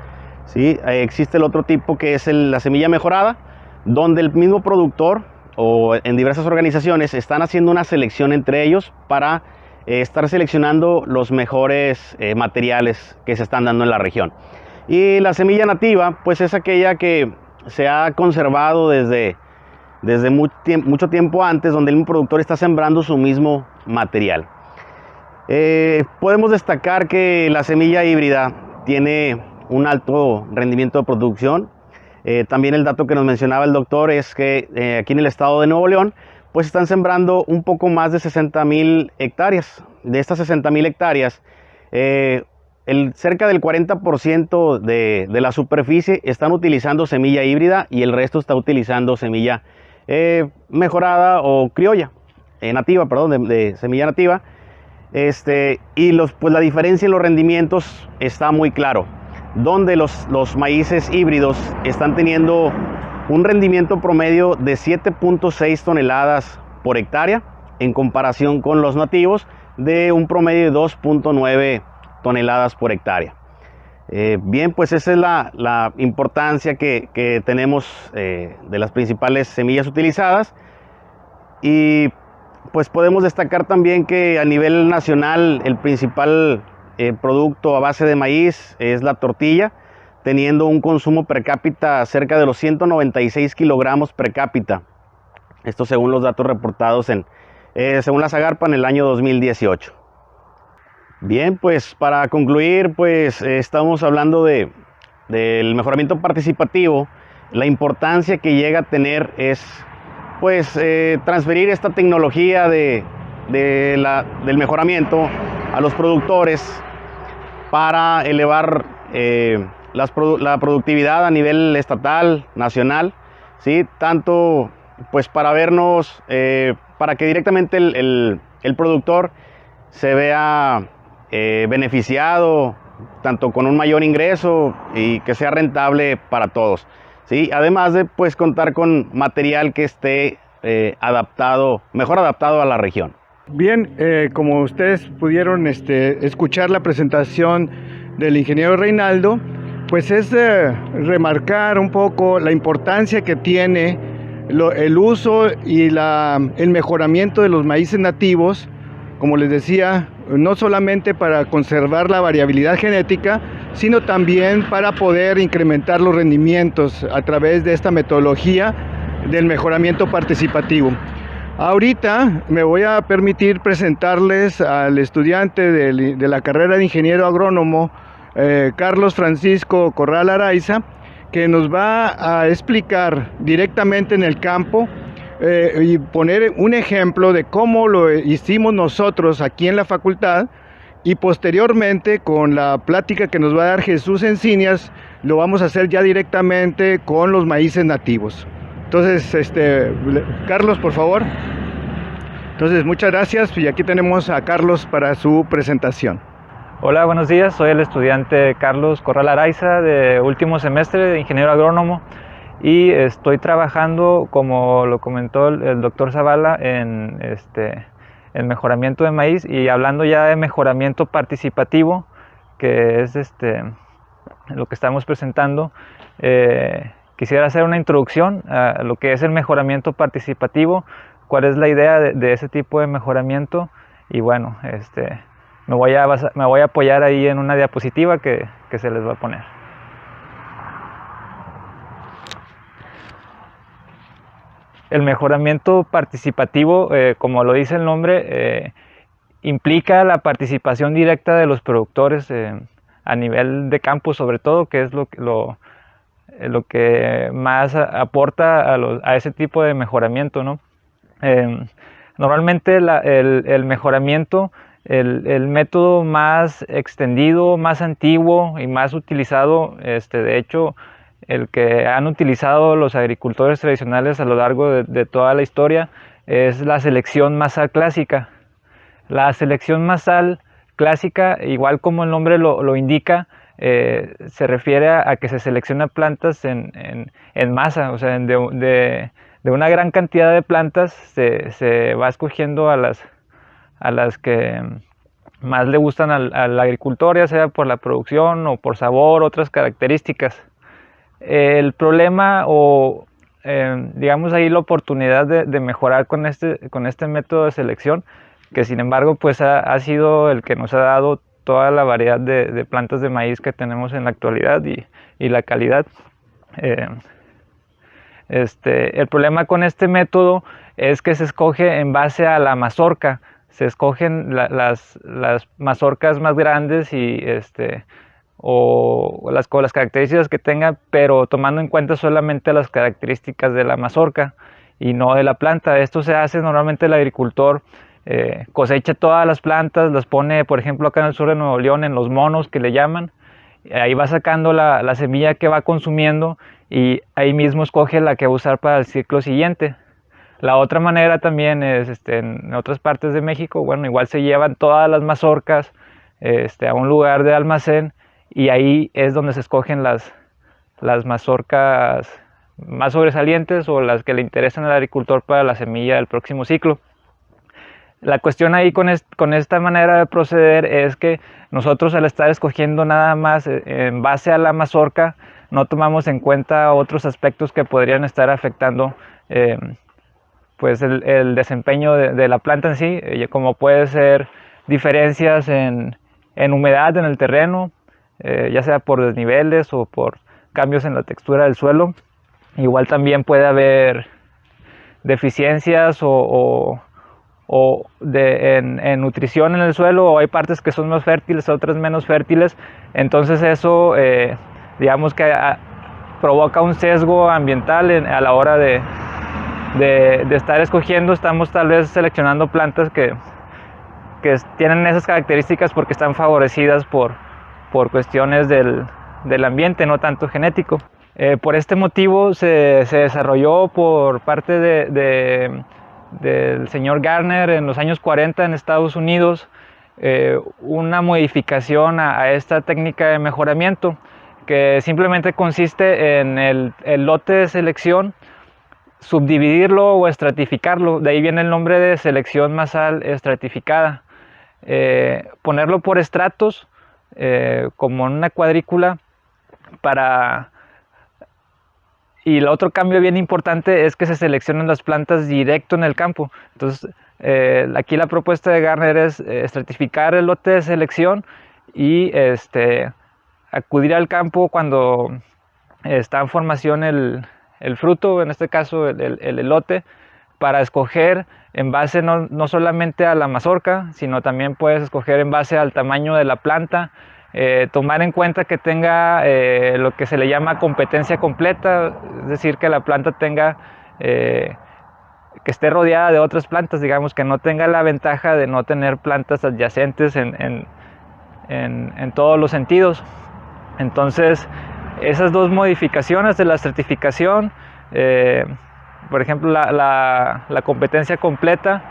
Speaker 2: ¿sí? Existe el otro tipo que es la semilla mejorada, donde el mismo productor o en diversas organizaciones están haciendo una selección entre ellos para estar seleccionando los mejores materiales que se están dando en la región. Y la semilla nativa pues es aquella que se ha conservado desde mucho tiempo antes, donde el productor está sembrando su mismo material. Podemos destacar que la semilla híbrida tiene un alto rendimiento de producción. También el dato que nos mencionaba el doctor es que aquí en el estado de Nuevo León pues están sembrando un poco más de 60,000 hectáreas. De estas 60,000 hectáreas, cerca del 40% de la superficie están utilizando semilla híbrida y el resto está utilizando semilla mejorada o criolla, nativa, perdón, de semilla nativa. Pues la diferencia en los rendimientos está muy claro, donde los maíces híbridos están teniendo un rendimiento promedio de 7.6 toneladas por hectárea en comparación con los nativos de un promedio de 2.9 toneladas por hectárea. Bien, pues esa es la importancia que tenemos de las principales semillas utilizadas. Y pues podemos destacar también que a nivel nacional el principal producto a base de maíz es la tortilla, teniendo un consumo per cápita cerca de los 196 kilogramos per cápita. Esto según los datos reportados según la Zagarpa en el año 2018. Bien, pues para concluir, pues estamos hablando del mejoramiento participativo. La importancia que llega a tener es pues transferir esta tecnología del mejoramiento a los productores para elevar la productividad a nivel estatal, nacional, ¿sí? Tanto pues para vernos, para que directamente el productor se vea beneficiado, tanto con un mayor ingreso y que sea rentable para todos, ¿sí? Además de pues contar con material que esté mejor adaptado a la región.
Speaker 1: Bien, como ustedes pudieron escuchar la presentación del ingeniero Reinaldo, pues es remarcar un poco la importancia que tiene el uso y el mejoramiento de los maíces nativos, como les decía, no solamente para conservar la variabilidad genética, sino también para poder incrementar los rendimientos a través de esta metodología del mejoramiento participativo. Ahorita me voy a permitir presentarles al estudiante de la carrera de ingeniero agrónomo, Carlos Francisco Corral Araiza, que nos va a explicar directamente en el campo y poner un ejemplo de cómo lo hicimos nosotros aquí en la facultad, y posteriormente con la plática que nos va a dar Jesús Encinias lo vamos a hacer ya directamente con los maíces nativos. Entonces, Carlos, por favor. Entonces, muchas gracias, y aquí tenemos a Carlos para su presentación.
Speaker 3: Hola, buenos días, soy el estudiante Carlos Corral Araiza de último semestre de ingeniero agrónomo y estoy trabajando, como lo comentó el doctor Zavala, en el mejoramiento de maíz, y hablando ya de mejoramiento participativo, que es lo que estamos presentando. Quisiera hacer una introducción a lo que es el mejoramiento participativo, cuál es la idea de ese tipo de mejoramiento, y bueno, me voy a apoyar ahí en una diapositiva que se les va a poner. El mejoramiento participativo, como lo dice el nombre, implica la participación directa de los productores a nivel de campo, sobre todo, que es lo que más aporta a ese tipo de mejoramiento, ¿no? Normalmente el mejoramiento, el método más extendido, más antiguo y más utilizado, de hecho, el que han utilizado los agricultores tradicionales a lo largo de toda la historia, es la selección masal clásica. La selección masal clásica, igual como el nombre lo indica, se refiere a que se selecciona plantas en masa, o sea, de una gran cantidad de plantas se va escogiendo a las que más le gustan al agricultor, ya sea por la producción o por sabor, otras características. El problema digamos ahí la oportunidad de mejorar con este método de selección, que sin embargo pues ha sido el que nos ha dado toda la variedad de plantas de maíz que tenemos en la actualidad y la calidad. El problema con este método es que se escoge en base a la mazorca. Se escogen las mazorcas más grandes o con las características que tenga, pero tomando en cuenta solamente las características de la mazorca y no de la planta. Esto se hace normalmente el agricultor cosecha todas las plantas, las pone, por ejemplo, acá en el sur de Nuevo León, en los monos que le llaman. Ahí va sacando la semilla que va consumiendo y ahí mismo escoge la que va a usar para el ciclo siguiente. La otra manera también es en otras partes de México, bueno, igual se llevan todas las mazorcas a un lugar de almacén, y ahí es donde se escogen las mazorcas más sobresalientes o las que le interesan al agricultor para la semilla del próximo ciclo. La cuestión ahí con esta manera de proceder es que nosotros, al estar escogiendo nada más en base a la mazorca, no tomamos en cuenta otros aspectos que podrían estar afectando pues el desempeño de la planta en sí, como puede ser diferencias en humedad en el terreno, ya sea por desniveles o por cambios en la textura del suelo. Igual también puede haber deficiencias en nutrición en el suelo, o hay partes que son más fértiles, otras menos fértiles. Entonces eso digamos que provoca un sesgo ambiental a la hora de estar escogiendo. Estamos tal vez seleccionando plantas que tienen esas características porque están favorecidas por cuestiones del ambiente, no tanto genético. Por este motivo se desarrolló por parte del señor Garner en los años 40 en Estados Unidos una modificación a esta técnica de mejoramiento, que simplemente consiste en el lote de selección, subdividirlo o estratificarlo. De ahí viene el nombre de selección masal estratificada. Ponerlo por estratos, como en una cuadrícula, y el otro cambio bien importante es que se seleccionan las plantas directo en el campo. Entonces aquí la propuesta de Garner es estratificar el lote de selección y acudir al campo cuando está en formación el fruto, en este caso el elote, para escoger en base no solamente a la mazorca, sino también puedes escoger en base al tamaño de la planta, tomar en cuenta que tenga lo que se le llama competencia completa, es decir, que la planta tenga, que esté rodeada de otras plantas, digamos, que no tenga la ventaja de no tener plantas adyacentes en todos los sentidos. Entonces, esas dos modificaciones de la estratificación, por ejemplo, la competencia completa,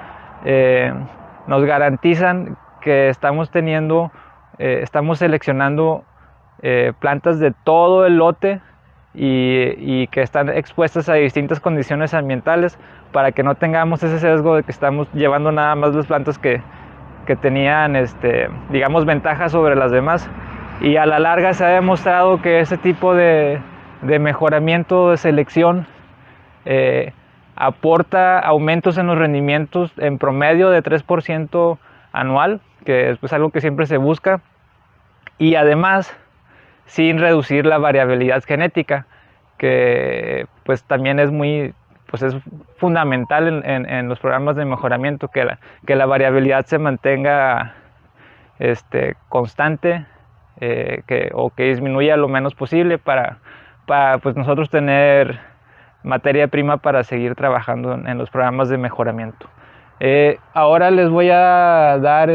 Speaker 3: nos garantizan que estamos seleccionando plantas de todo el lote y que están expuestas a distintas condiciones ambientales, para que no tengamos ese sesgo de que estamos llevando nada más las plantas que tenían, digamos, ventajas sobre las demás. Y a la larga se ha demostrado que ese tipo de mejoramiento de selección aporta aumentos en los rendimientos en promedio de 3% anual, que es pues algo que siempre se busca, y además sin reducir la variabilidad genética, que pues también es es fundamental en los programas de mejoramiento, que la variabilidad se mantenga constante, o que disminuya lo menos posible para pues nosotros tener materia prima para seguir trabajando en los programas de mejoramiento. Ahora les voy a dar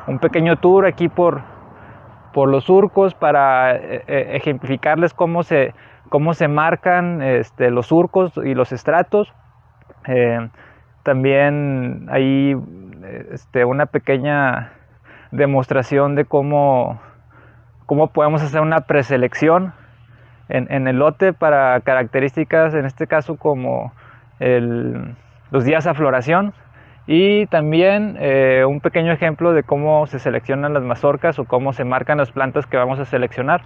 Speaker 3: un pequeño tour aquí por los surcos para ejemplificarles cómo se marcan los surcos y los estratos. También hay una pequeña demostración de cómo podemos hacer una preselección en el lote para características, en este caso como los días a floración, y también un pequeño ejemplo de cómo se seleccionan las mazorcas o cómo se marcan las plantas que vamos a seleccionar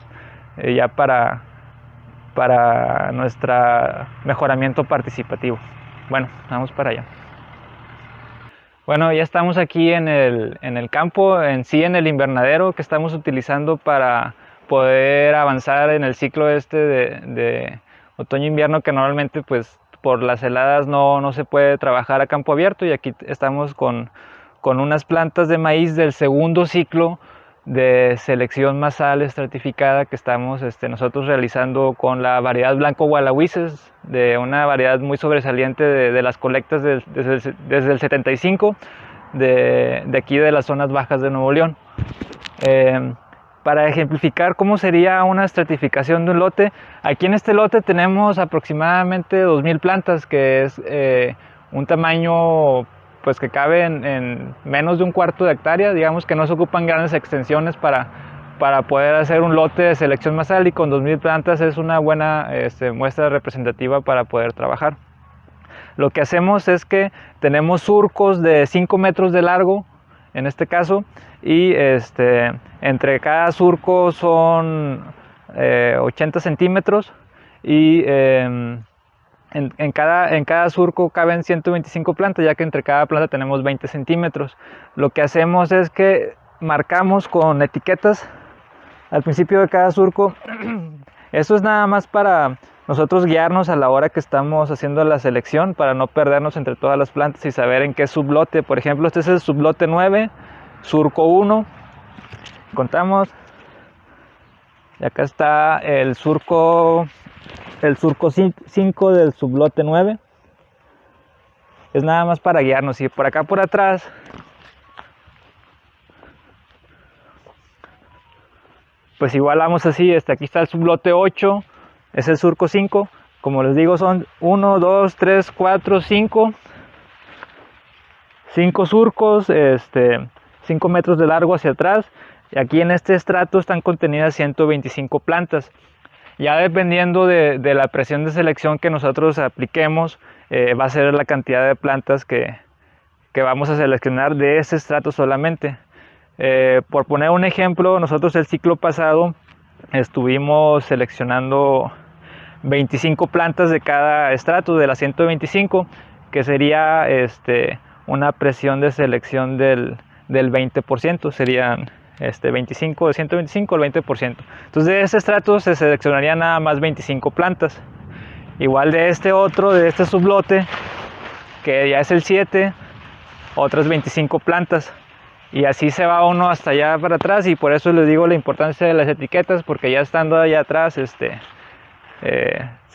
Speaker 3: ya para nuestro mejoramiento participativo. Bueno, vamos para allá. Bueno, ya estamos aquí en el campo, en sí en el invernadero que estamos utilizando para poder avanzar en el ciclo de otoño-invierno, que normalmente pues por las heladas no se puede trabajar a campo abierto, y aquí estamos con unas plantas de maíz del segundo ciclo de selección masal estratificada que estamos nosotros realizando con la variedad Blanco Gualahuises, de una variedad muy sobresaliente de las colectas desde el 75 de aquí de las zonas bajas de Nuevo León. Para ejemplificar cómo sería una estratificación de un lote, aquí en este lote tenemos aproximadamente 2000 plantas, que es un tamaño pues que cabe en menos de un cuarto de hectárea. Digamos que no se ocupan grandes extensiones para para poder hacer un lote de selección masal, y con 2000 plantas es una buena muestra representativa para poder trabajar. Lo que hacemos es que tenemos surcos de 5 metros de largo, en este caso, y entre cada surco son 80 centímetros, y en cada surco caben 125 plantas, ya que entre cada planta tenemos 20 centímetros. Lo que hacemos es que marcamos con etiquetas al principio de cada surco. Eso es nada más para nosotros guiarnos a la hora que estamos haciendo la selección, para no perdernos entre todas las plantas y saber en qué sublote. Por ejemplo, este es el sublote 9, surco 1. Contamos. Y acá está el surco 5 del sublote 9. Es nada más para guiarnos. Y por acá por atrás pues igual vamos así. Aquí está el sublote 8, es el surco 5. Como les digo, son 1, 2, 3, 4, 5 surcos, 5 metros de largo hacia atrás. Y aquí en este estrato están contenidas 125 plantas. Ya dependiendo de la presión de selección que nosotros apliquemos, va a ser la cantidad de plantas que vamos a seleccionar de ese estrato solamente. Por poner un ejemplo, nosotros el ciclo pasado estuvimos seleccionando 25 plantas de cada estrato, de las 125, que sería una presión de selección del 20%, serían 25 de 125, el 20%. Entonces de ese estrato se seleccionarían nada más 25 plantas. Igual de este sublote, que ya es el 7, otras 25 plantas. Y así se va uno hasta allá para atrás, y por eso les digo la importancia de las etiquetas, porque ya estando allá atrás se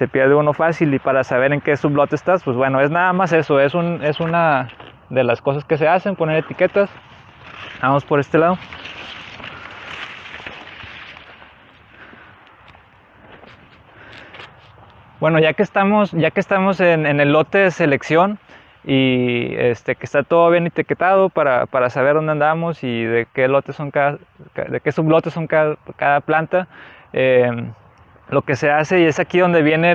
Speaker 3: pierde uno fácil, y para saber en qué sublote estás, pues bueno, es nada más eso, es una de las cosas que se hacen, poner etiquetas. Vamos por este lado. Bueno, ya que estamos en el lote de selección, y que está todo bien etiquetado para saber dónde andamos y de qué lotes son de qué sublotes son cada planta, lo que se hace, y es aquí donde viene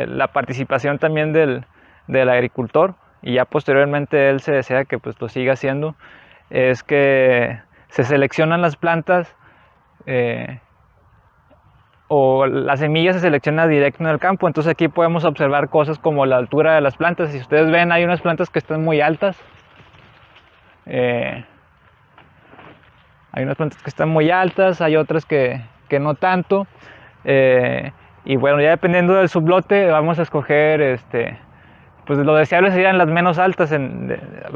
Speaker 3: la participación también del agricultor, y ya posteriormente él se desea que pues lo siga haciendo, es que se seleccionan las plantas, o las semillas se seleccionan directo en el campo. Entonces aquí podemos observar cosas como la altura de las plantas. Si ustedes ven, hay unas plantas que están muy altas, hay otras que no tanto, y bueno, ya dependiendo del sublote vamos a escoger, pues lo deseable serían las menos altas.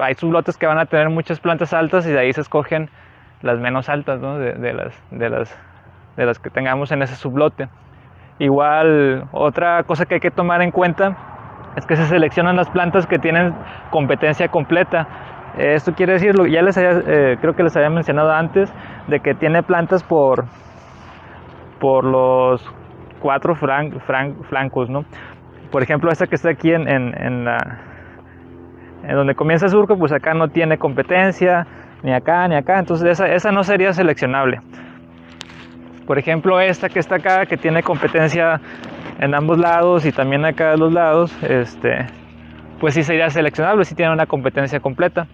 Speaker 3: Hay sublotes que van a tener muchas plantas altas, y de ahí se escogen las menos altas, ¿no? de las que tengamos en ese sublote. Igual, otra cosa que hay que tomar en cuenta es que se seleccionan las plantas que tienen competencia completa. Esto quiere decir, ya creo que les había mencionado antes, de que tiene plantas por los 4 flancos, ¿no? Por ejemplo, esta que está aquí en donde comienza el surco, pues acá no tiene competencia, ni acá, entonces esa no sería seleccionable. Por ejemplo, esta que está acá, que tiene competencia en ambos lados y también acá de los lados, pues sí sería seleccionable, sí tiene una competencia completa.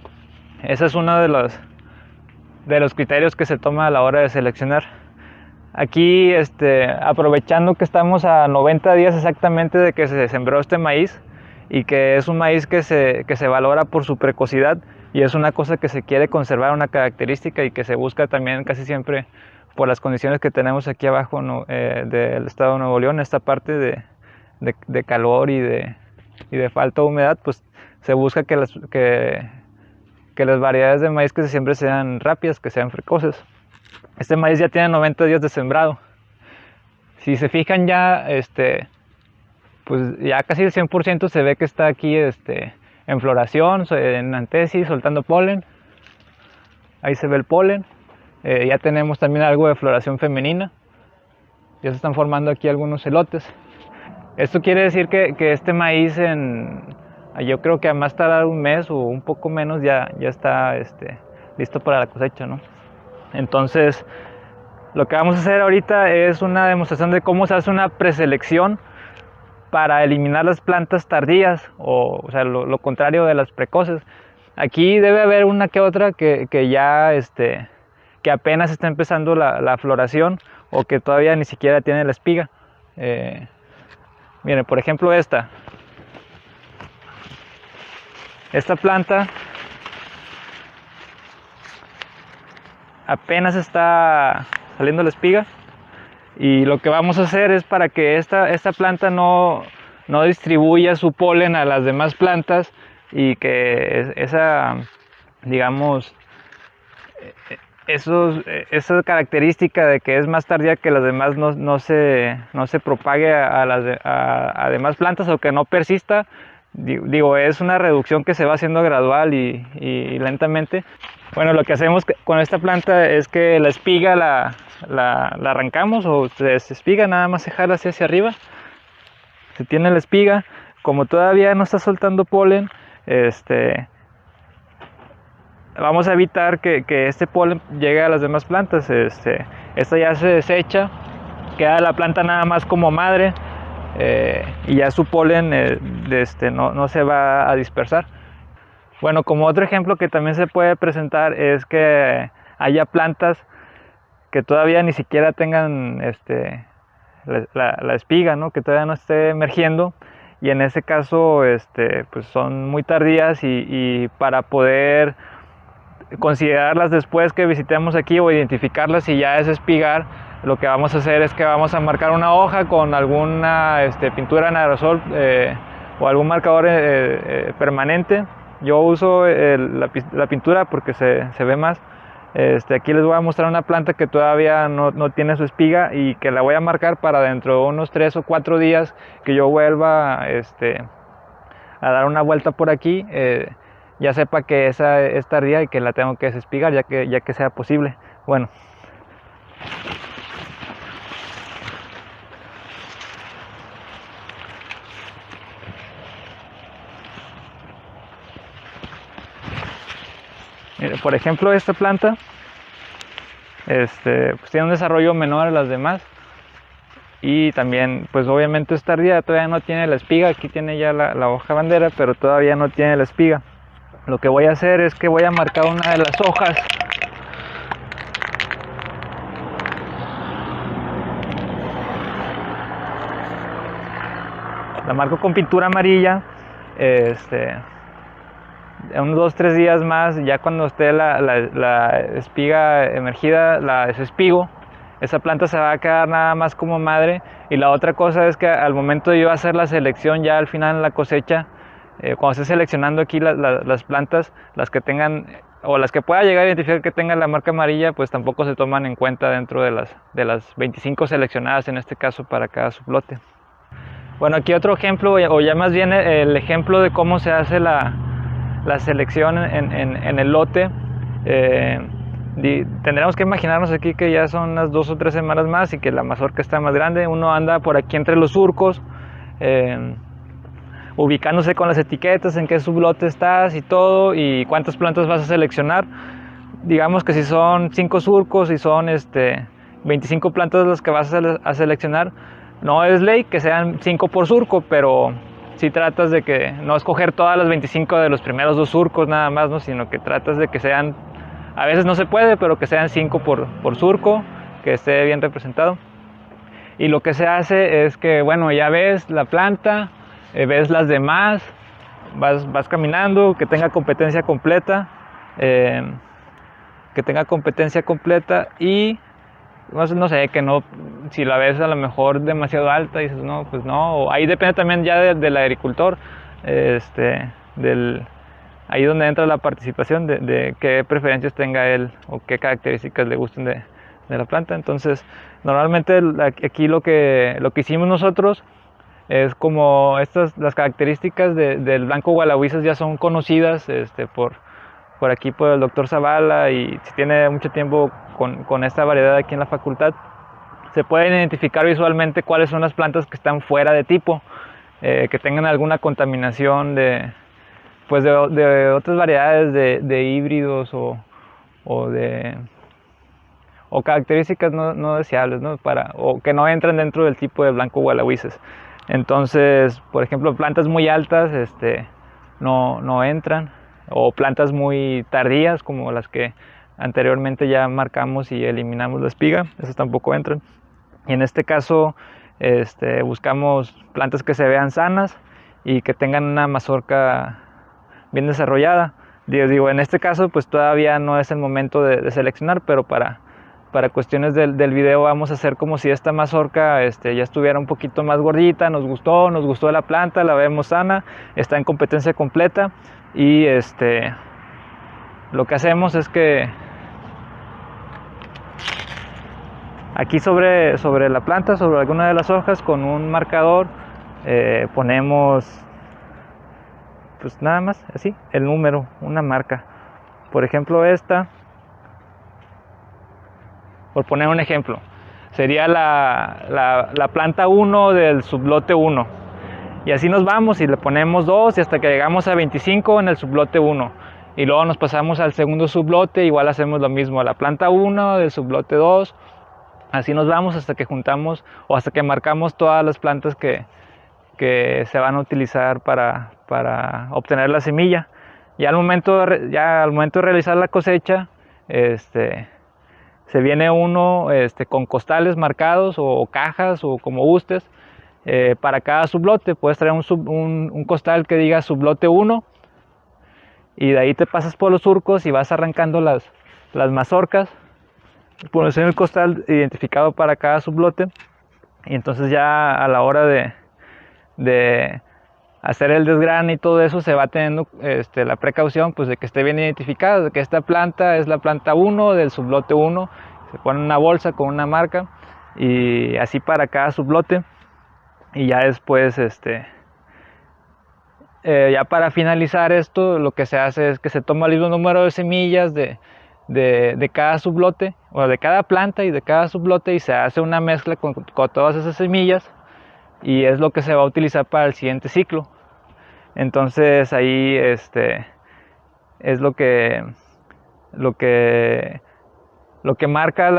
Speaker 3: Ese es uno de los criterios que se toma a la hora de seleccionar. Aquí, aprovechando que estamos a 90 días exactamente de que se sembró este maíz, y que es un maíz que se valora por su precocidad, y es una cosa que se quiere conservar, una característica, y que se busca también casi siempre por las condiciones que tenemos aquí abajo del estado de Nuevo León, esta parte de calor y de falta de humedad, pues se busca que las variedades de maíz que se siembren sean rápidas, que sean precoces. Este maíz ya tiene 90 días de sembrado. Si se fijan, ya pues ya casi el 100% se ve que está aquí en floración, en antesis, soltando polen. Ahí se ve el polen. Ya tenemos también algo de floración femenina. Ya se están formando aquí algunos elotes. Esto quiere decir que este maíz, yo creo que a más tardar un mes o un poco menos, ya está listo para la cosecha, ¿no? Entonces, Lo que vamos a hacer ahorita es una demostración de cómo se hace una preselección para eliminar las plantas tardías, o sea, lo contrario de las precoces. Aquí debe haber una que otra que ya que apenas está empezando la floración o que todavía ni siquiera tiene la espiga. Miren, por ejemplo esta planta apenas está saliendo la espiga, y lo que vamos a hacer es para que esta planta no distribuya su polen a las demás plantas y que digamos, esa característica de que es más tardía que las demás no se propague a demás plantas, o que no persista. Digo, es una reducción que se va haciendo gradual y lentamente. Bueno, lo que hacemos con esta planta es que la espiga la arrancamos, o se desespiga, nada más se jala hacia arriba. Se tiene la espiga, como todavía no está soltando polen, vamos a evitar que este polen llegue a las demás plantas. Esta ya se desecha, queda la planta nada más como madre, y ya su polen no se va a dispersar. Bueno, como otro ejemplo que también se puede presentar es que haya plantas que todavía ni siquiera tengan la espiga, ¿no? Que todavía no esté emergiendo, y en ese caso pues son muy tardías, y para poder considerarlas después que visitemos aquí o identificarlas si ya es espigar, lo que vamos a hacer es que vamos a marcar una hoja con alguna pintura en aerosol o algún marcador permanente. Yo uso la pintura porque se ve más. Aquí les voy a mostrar una planta que todavía no tiene su espiga, y que la voy a marcar para dentro de unos 3 o 4 días que yo vuelva a dar una vuelta por aquí, ya sepa que esa es tardía y que la tengo que desespigar ya que sea posible. Bueno, mire, por ejemplo esta planta pues tiene un desarrollo menor a las demás, y también pues obviamente es tardía, todavía no tiene la espiga. Aquí tiene ya la hoja bandera, pero todavía no tiene la espiga. Lo que voy a hacer es que voy a marcar una de las hojas la marco con pintura amarilla. En unos 2-3 días más, ya cuando esté la espiga emergida, la desespigo. Esa planta se va a quedar nada más como madre. Y la otra cosa es que al momento de yo hacer la selección ya al final en la cosecha, cuando esté seleccionando aquí las plantas, las que tengan o las que pueda llegar a identificar que tengan la marca amarilla, pues tampoco se toman en cuenta dentro de las 25 seleccionadas en este caso para cada sublote. Bueno, aquí otro ejemplo, o ya más bien el ejemplo de cómo se hace la selección en el lote. Tendremos que imaginarnos aquí que ya son unas 2 o 3 semanas más y que la mazorca está más grande. Uno anda por aquí entre los surcos, ubicándose con las etiquetas en qué sublote estás y todo, y cuántas plantas vas a seleccionar. Digamos que si son 5 surcos y son 25 plantas las que vas a seleccionar, no es ley que sean 5 por surco, pero si tratas de que no escoger todas las 25 de los primeros 2 surcos nada más, ¿no? Sino que tratas de que sean, a veces no se puede, pero que sean 5 por surco, que esté bien representado. Y lo que se hace es que, bueno, ya ves la planta, ves las demás, vas caminando, que tenga competencia completa, y no sé, que no, si la ves a lo mejor demasiado alta, dices no, pues no, o ahí depende también ya del agricultor, ahí donde entra la participación de qué preferencias tenga él o qué características le gusten de la planta. Entonces, normalmente aquí lo que hicimos nosotros es como las características del blanco Gualahuizas ya son conocidas por aquí por el doctor Zavala, y si tiene mucho tiempo con esta variedad aquí en la facultad, se pueden identificar visualmente cuáles son las plantas que están fuera de tipo, que tengan alguna contaminación de otras variedades de híbridos o o características no deseables, ¿no? O que no entran dentro del tipo de blanco gualahuises. Entonces, por ejemplo, plantas muy altas no entran, o plantas muy tardías como las que anteriormente ya marcamos y eliminamos la espiga, esas tampoco entran. Y en este caso buscamos plantas que se vean sanas y que tengan una mazorca bien desarrollada. Digo, en este caso pues todavía no es el momento de seleccionar, pero para cuestiones del video vamos a hacer como si esta mazorca ya estuviera un poquito más gordita. Nos gustó la planta, la vemos sana, está en competencia completa, y lo que hacemos es que aquí sobre la planta, sobre alguna de las hojas, con un marcador ponemos pues nada más así el número, una marca. Por ejemplo, esta, por poner un ejemplo, sería la planta 1 del sublote 1, y así nos vamos y le ponemos 2 y hasta que llegamos a 25 en el sublote 1, y luego nos pasamos al segundo sublote, igual hacemos lo mismo, a la planta 1 del sublote 2, así nos vamos hasta que juntamos o hasta que marcamos todas las plantas que se van a utilizar para obtener la semilla. Ya al momento de realizar la cosecha, se viene uno con costales marcados o cajas o como gustes para cada sublote. Puedes traer un costal que diga sublote 1, y de ahí te pasas por los surcos y vas arrancando las mazorcas. Pones en el costal identificado para cada sublote, y entonces ya a la hora de hacer el desgrane y todo eso se va teniendo la precaución pues de que esté bien identificado, de que esta planta es la planta 1 del sublote 1. Se pone una bolsa con una marca y así para cada sublote, y ya después ya para finalizar esto, lo que se hace es que se toma el mismo número de semillas de cada sublote, o de cada planta y de cada sublote, y se hace una mezcla con todas esas semillas, y es lo que se va a utilizar para el siguiente ciclo. Entonces ahí es lo que marca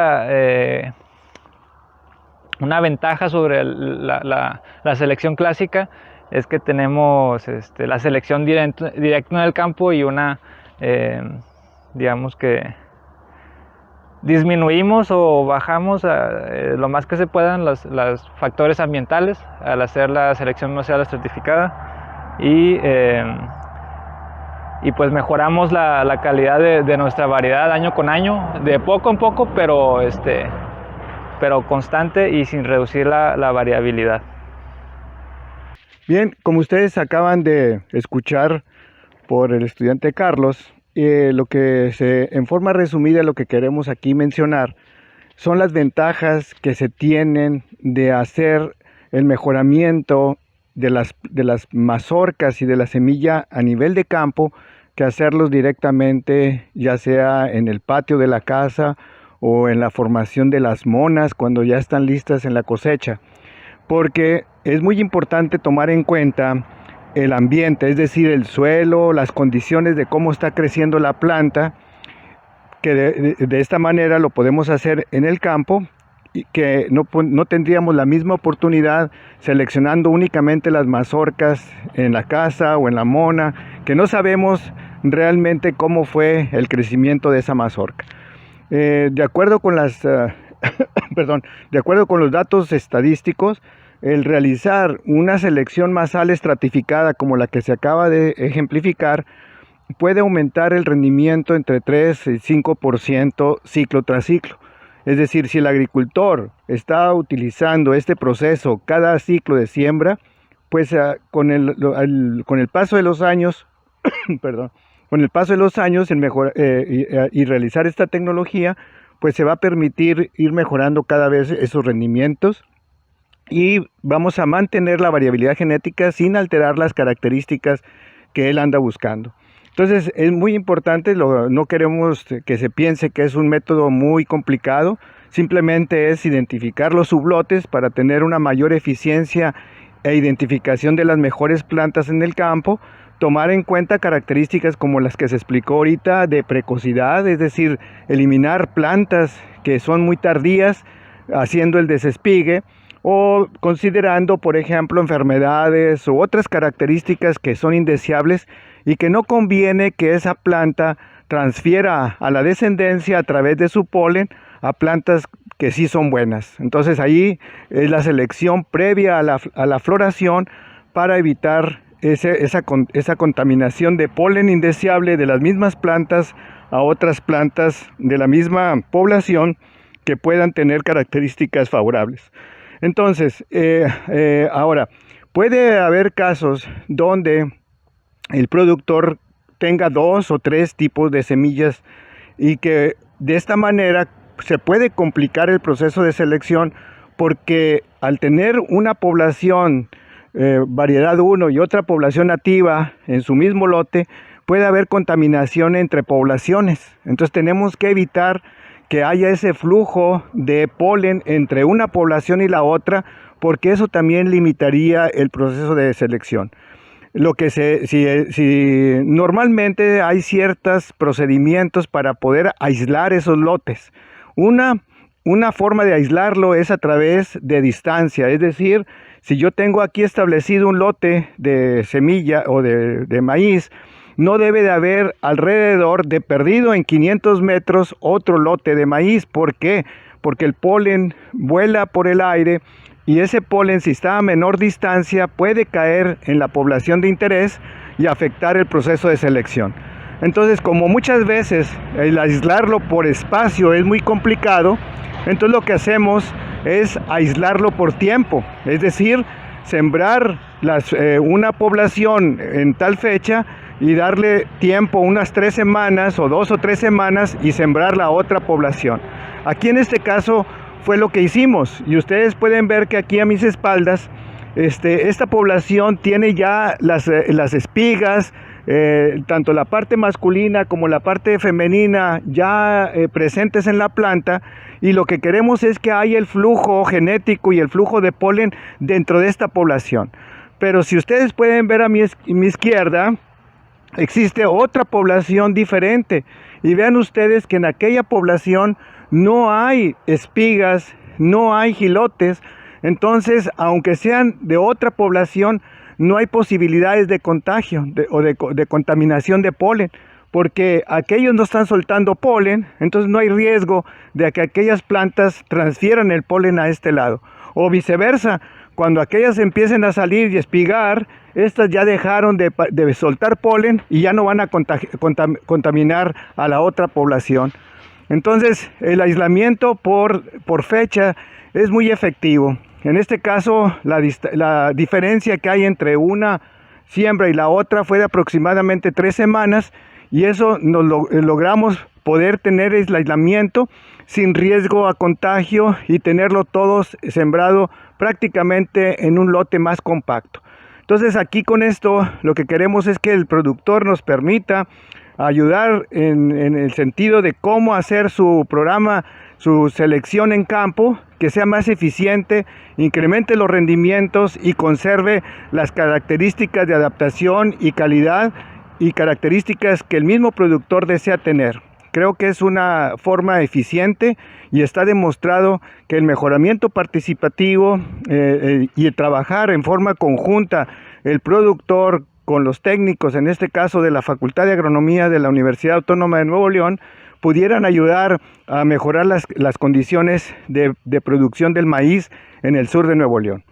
Speaker 3: una ventaja sobre la selección clásica, es que tenemos la selección directa en el campo, y una digamos que disminuimos o bajamos lo más que se puedan los factores ambientales al hacer la selección masial estratificada, y pues mejoramos la calidad de nuestra variedad año con año, de poco en poco, pero constante y sin reducir la variabilidad.
Speaker 1: Bien, como ustedes acaban de escuchar por el estudiante Carlos, lo que en forma resumida lo que queremos aquí mencionar son las ventajas que se tienen de hacer el mejoramiento de las mazorcas y de la semilla a nivel de campo, que hacerlos directamente, ya sea en el patio de la casa o en la formación de las monas cuando ya están listas en la cosecha, porque es muy importante tomar en cuenta el ambiente, es decir, el suelo, las condiciones de cómo está creciendo la planta, que de esta manera lo podemos hacer en el campo, y que no tendríamos la misma oportunidad seleccionando únicamente las mazorcas en la casa o en la mona, que no sabemos realmente cómo fue el crecimiento de esa mazorca. De acuerdo con de acuerdo con los datos estadísticos, el realizar una selección masal estratificada como la que se acaba de ejemplificar puede aumentar el rendimiento entre 3 y 5% ciclo tras ciclo. Es decir, si el agricultor está utilizando este proceso cada ciclo de siembra, pues con el paso de los años, con el paso de los años y realizar esta tecnología, pues se va a permitir ir mejorando cada vez esos rendimientos, y vamos a mantener la variabilidad genética sin alterar las características que él anda buscando. Entonces es muy importante, no queremos que se piense que es un método muy complicado, simplemente es identificar los sublotes para tener una mayor eficiencia e identificación de las mejores plantas en el campo, tomar en cuenta características como las que se explicó ahorita de precocidad, es decir, eliminar plantas que son muy tardías haciendo el desespigue, o considerando, por ejemplo, enfermedades u otras características que son indeseables y que no conviene que esa planta transfiera a la descendencia a través de su polen a plantas que sí son buenas. Entonces ahí es la selección previa a la floración para evitar esa contaminación de polen indeseable de las mismas plantas a otras plantas de la misma población que puedan tener características favorables. Entonces, ahora, puede haber casos donde el productor tenga 2 o 3 tipos de semillas y que de esta manera se puede complicar el proceso de selección, porque al tener una población variedad 1 y otra población nativa en su mismo lote, puede haber contaminación entre poblaciones. Entonces tenemos que evitar que haya ese flujo de polen entre una población y la otra, porque eso también limitaría el proceso de selección. Si normalmente hay ciertos procedimientos para poder aislar esos lotes. Una forma de aislarlo es a través de distancia, es decir, si yo tengo aquí establecido un lote de semilla o de maíz, no debe de haber alrededor de perdido en 500 metros otro lote de maíz. ¿Por qué? Porque el polen vuela por el aire y ese polen, si está a menor distancia, puede caer en la población de interés y afectar el proceso de selección. Entonces, como muchas veces el aislarlo por espacio es muy complicado, entonces lo que hacemos es aislarlo por tiempo, es decir, sembrar una población en tal fecha y darle tiempo, unas 3 semanas o 2 o 3 semanas, y sembrar la otra población. Aquí en este caso fue lo que hicimos, y ustedes pueden ver que aquí a mis espaldas esta población tiene ya las espigas, tanto la parte masculina como la parte femenina ya presentes en la planta, y lo que queremos es que haya el flujo genético y el flujo de polen dentro de esta población. Pero si ustedes pueden ver a mi izquierda, existe otra población diferente, y vean ustedes que en aquella población no hay espigas, no hay gilotes. Entonces, aunque sean de otra población, no hay posibilidades de contagio o de contaminación de polen, porque aquellos no están soltando polen, entonces no hay riesgo de que aquellas plantas transfieran el polen a este lado, o viceversa. Cuando aquellas empiecen a salir y espigar, estas ya dejaron de soltar polen y ya no van a contaminar a la otra población. Entonces, el aislamiento por fecha es muy efectivo. En este caso, la diferencia que hay entre una siembra y la otra fue de aproximadamente 3 semanas, y eso logramos poder tener el aislamiento sin riesgo a contagio y tenerlo todo sembrado prácticamente en un lote más compacto. Entonces, aquí con esto lo que queremos es que el productor nos permita ayudar en el sentido de cómo hacer su programa, su selección en campo, que sea más eficiente, incremente los rendimientos y conserve las características de adaptación y calidad y características que el mismo productor desea tener. Creo que es una forma eficiente, y está demostrado que el mejoramiento participativo y el trabajar en forma conjunta el productor con los técnicos, en este caso de la Facultad de Agronomía de la Universidad Autónoma de Nuevo León, pudieran ayudar a mejorar las condiciones de producción del maíz en el sur de Nuevo León.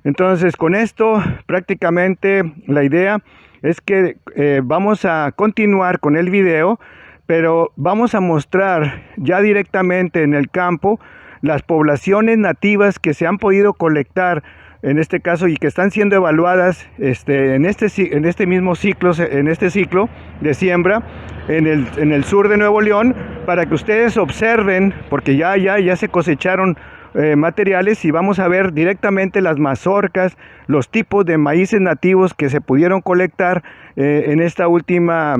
Speaker 1: Entonces, con esto prácticamente la idea es que vamos a continuar con el video, pero vamos a mostrar ya directamente en el campo las poblaciones nativas que se han podido colectar en este caso y que están siendo evaluadas en este mismo ciclo, en este ciclo de siembra en el sur de Nuevo León, para que ustedes observen, porque ya se cosecharon materiales, y vamos a ver directamente las mazorcas, los tipos de maíces nativos que se pudieron colectar en esta última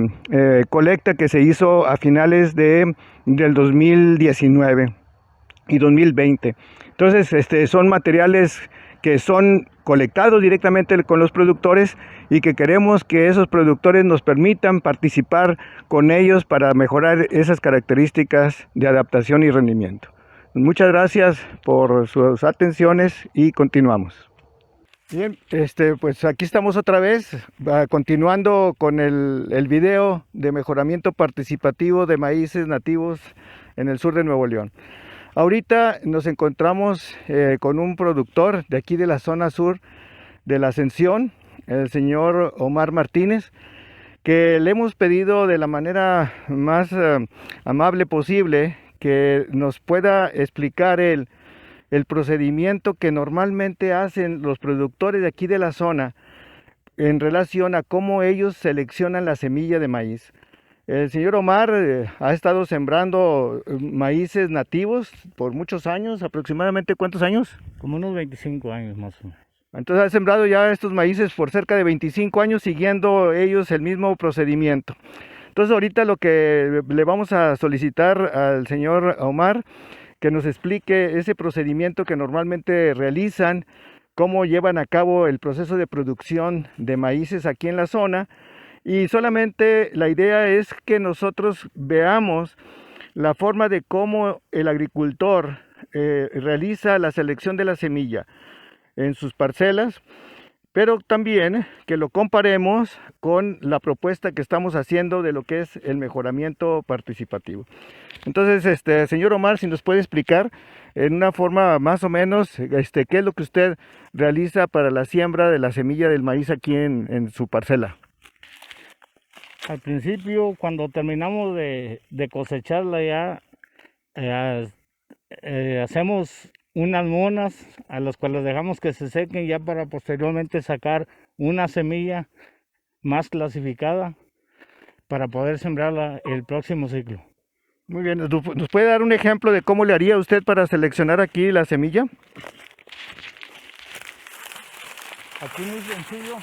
Speaker 1: colecta que se hizo a finales del 2019 y 2020. Entonces, son materiales que son colectados directamente con los productores y que queremos que esos productores nos permitan participar con ellos para mejorar esas características de adaptación y rendimiento. Muchas gracias por sus atenciones y continuamos. Bien, pues aquí estamos otra vez, continuando con el video de mejoramiento participativo de maíces nativos en el sur de Nuevo León. Ahorita nos encontramos con un productor de aquí de la zona sur de la Ascensión, el señor Omar Martínez, que le hemos pedido de la manera más amable posible que nos pueda explicar el procedimiento que normalmente hacen los productores de aquí de la zona en relación a cómo ellos seleccionan la semilla de maíz. El señor Omar ha estado sembrando maíces nativos por muchos años, aproximadamente ¿cuántos años?
Speaker 4: Como unos 25 años más o menos.
Speaker 1: Entonces ha sembrado ya estos maíces por cerca de 25 años siguiendo ellos el mismo procedimiento. Entonces ahorita lo que le vamos a solicitar al señor Omar que nos explique ese procedimiento que normalmente realizan, cómo llevan a cabo el proceso de producción de maíces aquí en la zona. Y solamente la idea es que nosotros veamos la forma de cómo el agricultor realiza la selección de la semilla en sus parcelas, pero también que lo comparemos con la propuesta que estamos haciendo de lo que es el mejoramiento participativo. Entonces, señor Omar, si nos puede explicar en una forma más o menos qué es lo que usted realiza para la siembra de la semilla del maíz aquí en su parcela.
Speaker 4: Al principio, cuando terminamos de cosecharla ya, hacemos unas monas a las cuales dejamos que se sequen ya para posteriormente sacar una semilla más clasificada para poder sembrarla el próximo ciclo.
Speaker 1: Muy bien, ¿nos puede dar un ejemplo de cómo le haría usted para seleccionar aquí la semilla?
Speaker 4: Aquí muy sencillo,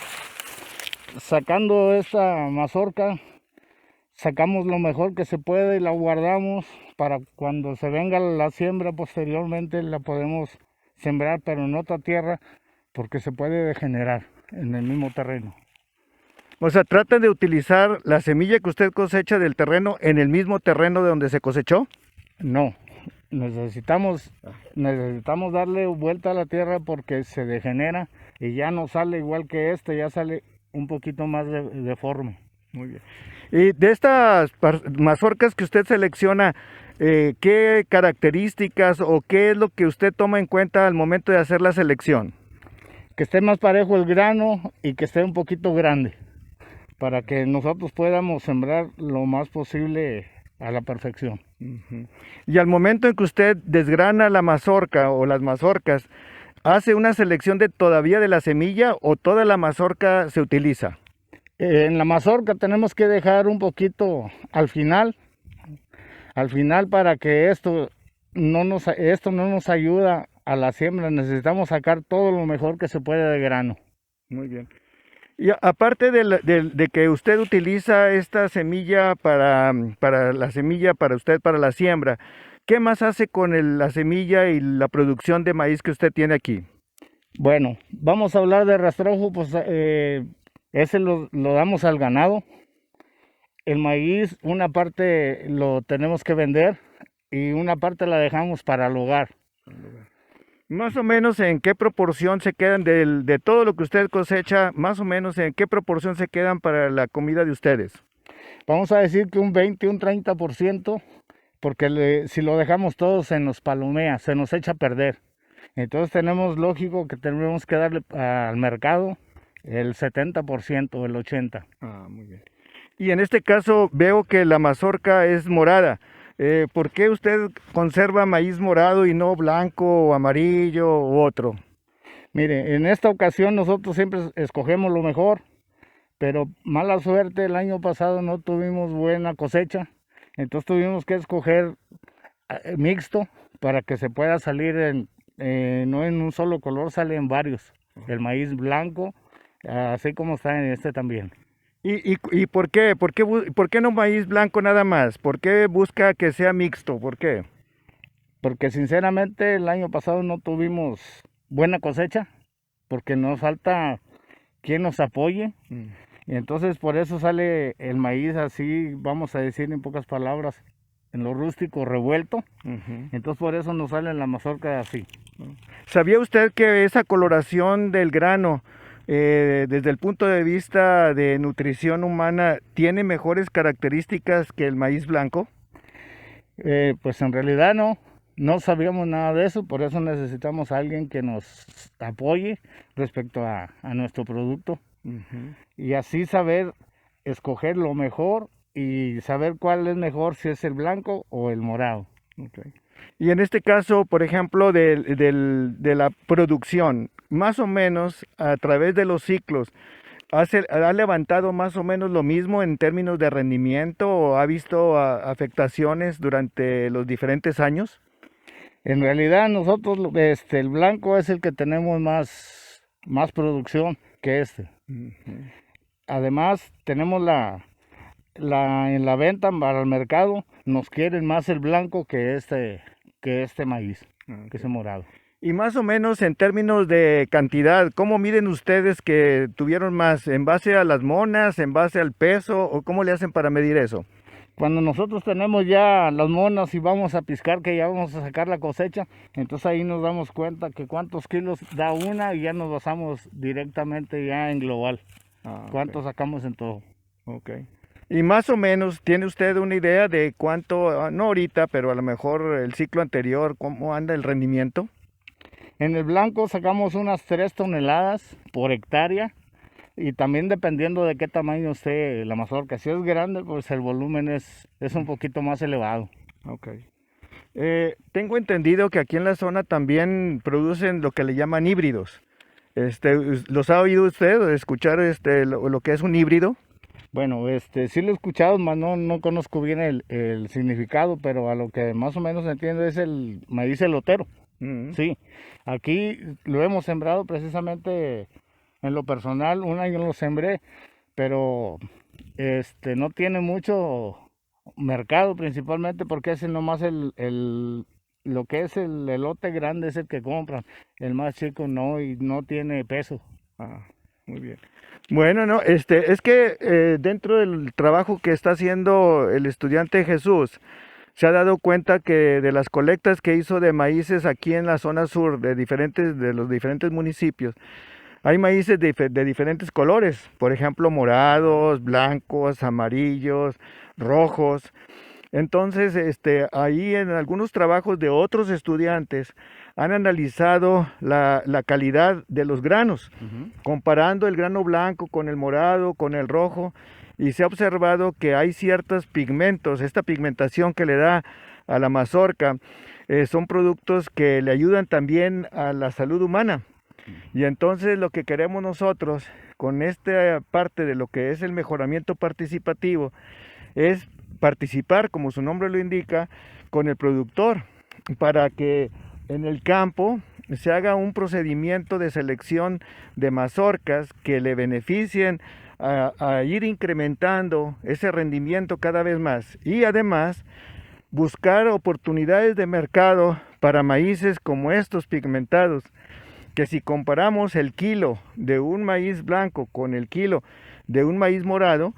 Speaker 4: sacando esta mazorca, sacamos lo mejor que se puede y la guardamos para cuando se venga la siembra posteriormente la podemos sembrar, pero en otra tierra porque se puede degenerar en el mismo terreno.
Speaker 1: O sea, ¿tratan de utilizar la semilla que usted cosecha del terreno en el mismo terreno de donde se cosechó?
Speaker 4: No, necesitamos darle vuelta a la tierra porque se degenera y ya no sale igual que ya sale un poquito más deforme.
Speaker 1: Muy bien. Y de estas mazorcas que usted selecciona, ¿qué características o qué es lo que usted toma en cuenta al momento de hacer la selección?
Speaker 4: Que esté más parejo el grano y que esté un poquito grande, para que nosotros podamos sembrar lo más posible a la perfección.
Speaker 1: Y al momento en que usted desgrana la mazorca o las mazorcas, ¿hace una selección todavía de la semilla o toda la mazorca se utiliza?
Speaker 4: En la mazorca tenemos que dejar un poquito al final para que esto no nos ayuda a la siembra. Necesitamos sacar todo lo mejor que se puede de grano.
Speaker 1: Muy bien. Y aparte de que usted utiliza esta semilla para la semilla para usted, para la siembra, ¿qué más hace con la semilla y la producción de maíz que usted tiene aquí?
Speaker 4: Bueno, vamos a hablar de rastrojo, pues ese lo damos al ganado. El maíz, una parte lo tenemos que vender y una parte la dejamos para el hogar.
Speaker 1: Más o menos en qué proporción se quedan de todo lo que usted cosecha, más o menos en qué proporción se quedan para la comida de ustedes.
Speaker 4: Vamos a decir que un 20, un 30%, porque si lo dejamos todo se nos palomea, se nos echa a perder. Entonces lógico que tenemos que darle al mercado el 70%, el 80%.
Speaker 1: Ah, muy bien. Y en este caso veo que la mazorca es morada. ¿Por qué usted conserva maíz morado y no blanco o amarillo u otro?
Speaker 4: Mire, en esta ocasión nosotros siempre escogemos lo mejor, pero mala suerte, el año pasado no tuvimos buena cosecha, entonces tuvimos que escoger mixto para que se pueda salir no en un solo color, sale en varios. El maíz blanco, así como está en este también.
Speaker 1: ¿Y por qué? ¿Por qué no maíz blanco nada más? ¿Por qué busca que sea mixto? ¿Por qué?
Speaker 4: Porque sinceramente el año pasado no tuvimos buena cosecha porque nos falta quien nos apoye. Y entonces por eso sale el maíz así, vamos a decir en pocas palabras, en lo rústico revuelto. Entonces por eso nos sale la mazorca así.
Speaker 1: ¿Sabía usted que esa coloración del grano, desde el punto de vista de nutrición humana, tiene mejores características que el maíz blanco?
Speaker 4: Pues en realidad no sabíamos nada de eso, por eso necesitamos a alguien que nos apoye respecto a nuestro producto. Y así saber escoger lo mejor y saber cuál es mejor, si es el blanco o el morado.
Speaker 1: Y en este caso, por ejemplo, de la producción, más o menos a través de los ciclos, ¿ha levantado más o menos lo mismo en términos de rendimiento o ha visto afectaciones durante los diferentes años?
Speaker 4: En realidad nosotros, el blanco es el que tenemos más producción que este. Además tenemos en la venta para el mercado, nos quieren más el blanco que este maíz, que ese morado.
Speaker 1: Y más o menos en términos de cantidad, ¿cómo miden ustedes que tuvieron más? ¿En base a las monas, en base al peso o cómo le hacen para medir eso?
Speaker 4: Cuando nosotros tenemos ya las monas y vamos a piscar, que ya vamos a sacar la cosecha, entonces ahí nos damos cuenta que cuántos kilos da una y ya nos basamos directamente ya en global. Cuánto sacamos en todo.
Speaker 1: Y más o menos, ¿tiene usted una idea de cuánto, no ahorita, pero a lo mejor el ciclo anterior, cómo anda el rendimiento?
Speaker 4: En el blanco sacamos unas 3 toneladas por hectárea. Y también dependiendo de qué tamaño esté la mazorca. Si es grande, pues el volumen es un poquito más elevado.
Speaker 1: Tengo entendido que aquí en la zona también producen lo que le llaman híbridos. ¿Los ha oído usted escuchar lo que es un híbrido?
Speaker 4: Bueno, sí lo he escuchado, mas no conozco bien el significado, pero a lo que más o menos entiendo es el maíz elotero. Sí, aquí lo hemos sembrado precisamente. En lo personal, un año lo sembré, pero no tiene mucho mercado, principalmente porque ese nomás lo que es el elote grande es el que compran, el más chico no, y no tiene peso.
Speaker 1: Muy bien. Bueno, no, es que dentro del trabajo que está haciendo el estudiante Jesús, se ha dado cuenta que de las colectas que hizo de maíces aquí en la zona sur de los diferentes municipios, hay maíces de diferentes colores, por ejemplo, morados, blancos, amarillos, rojos. Entonces, ahí en algunos trabajos de otros estudiantes han analizado la calidad de los granos, comparando el grano blanco con el morado, con el rojo, y se ha observado que hay ciertos pigmentos, esta pigmentación que le da a la mazorca, son productos que le ayudan también a la salud humana. Y entonces lo que queremos nosotros con esta parte de lo que es el mejoramiento participativo es participar, como su nombre lo indica, con el productor para que en el campo se haga un procedimiento de selección de mazorcas que le beneficien a ir incrementando ese rendimiento cada vez más y además buscar oportunidades de mercado para maíces como estos pigmentados, que si comparamos el kilo de un maíz blanco con el kilo de un maíz morado,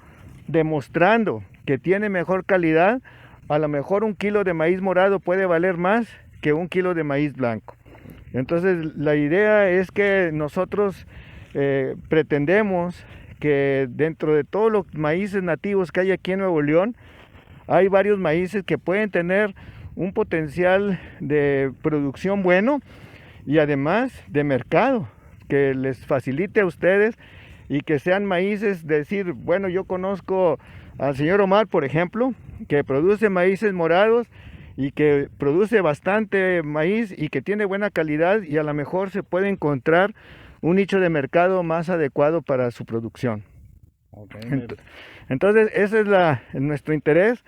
Speaker 1: demostrando que tiene mejor calidad, a lo mejor un kilo de maíz morado puede valer más que un kilo de maíz blanco. Entonces la idea es que nosotros pretendemos que dentro de todos los maíces nativos que hay aquí en Nuevo León, hay varios maíces que pueden tener un potencial de producción bueno y además de mercado, que les facilite a ustedes y que sean maíces, decir, bueno, yo conozco al señor Omar, por ejemplo, que produce maíces morados y que produce bastante maíz y que tiene buena calidad y a lo mejor se puede encontrar un nicho de mercado más adecuado para su producción. Entonces ese es nuestro interés.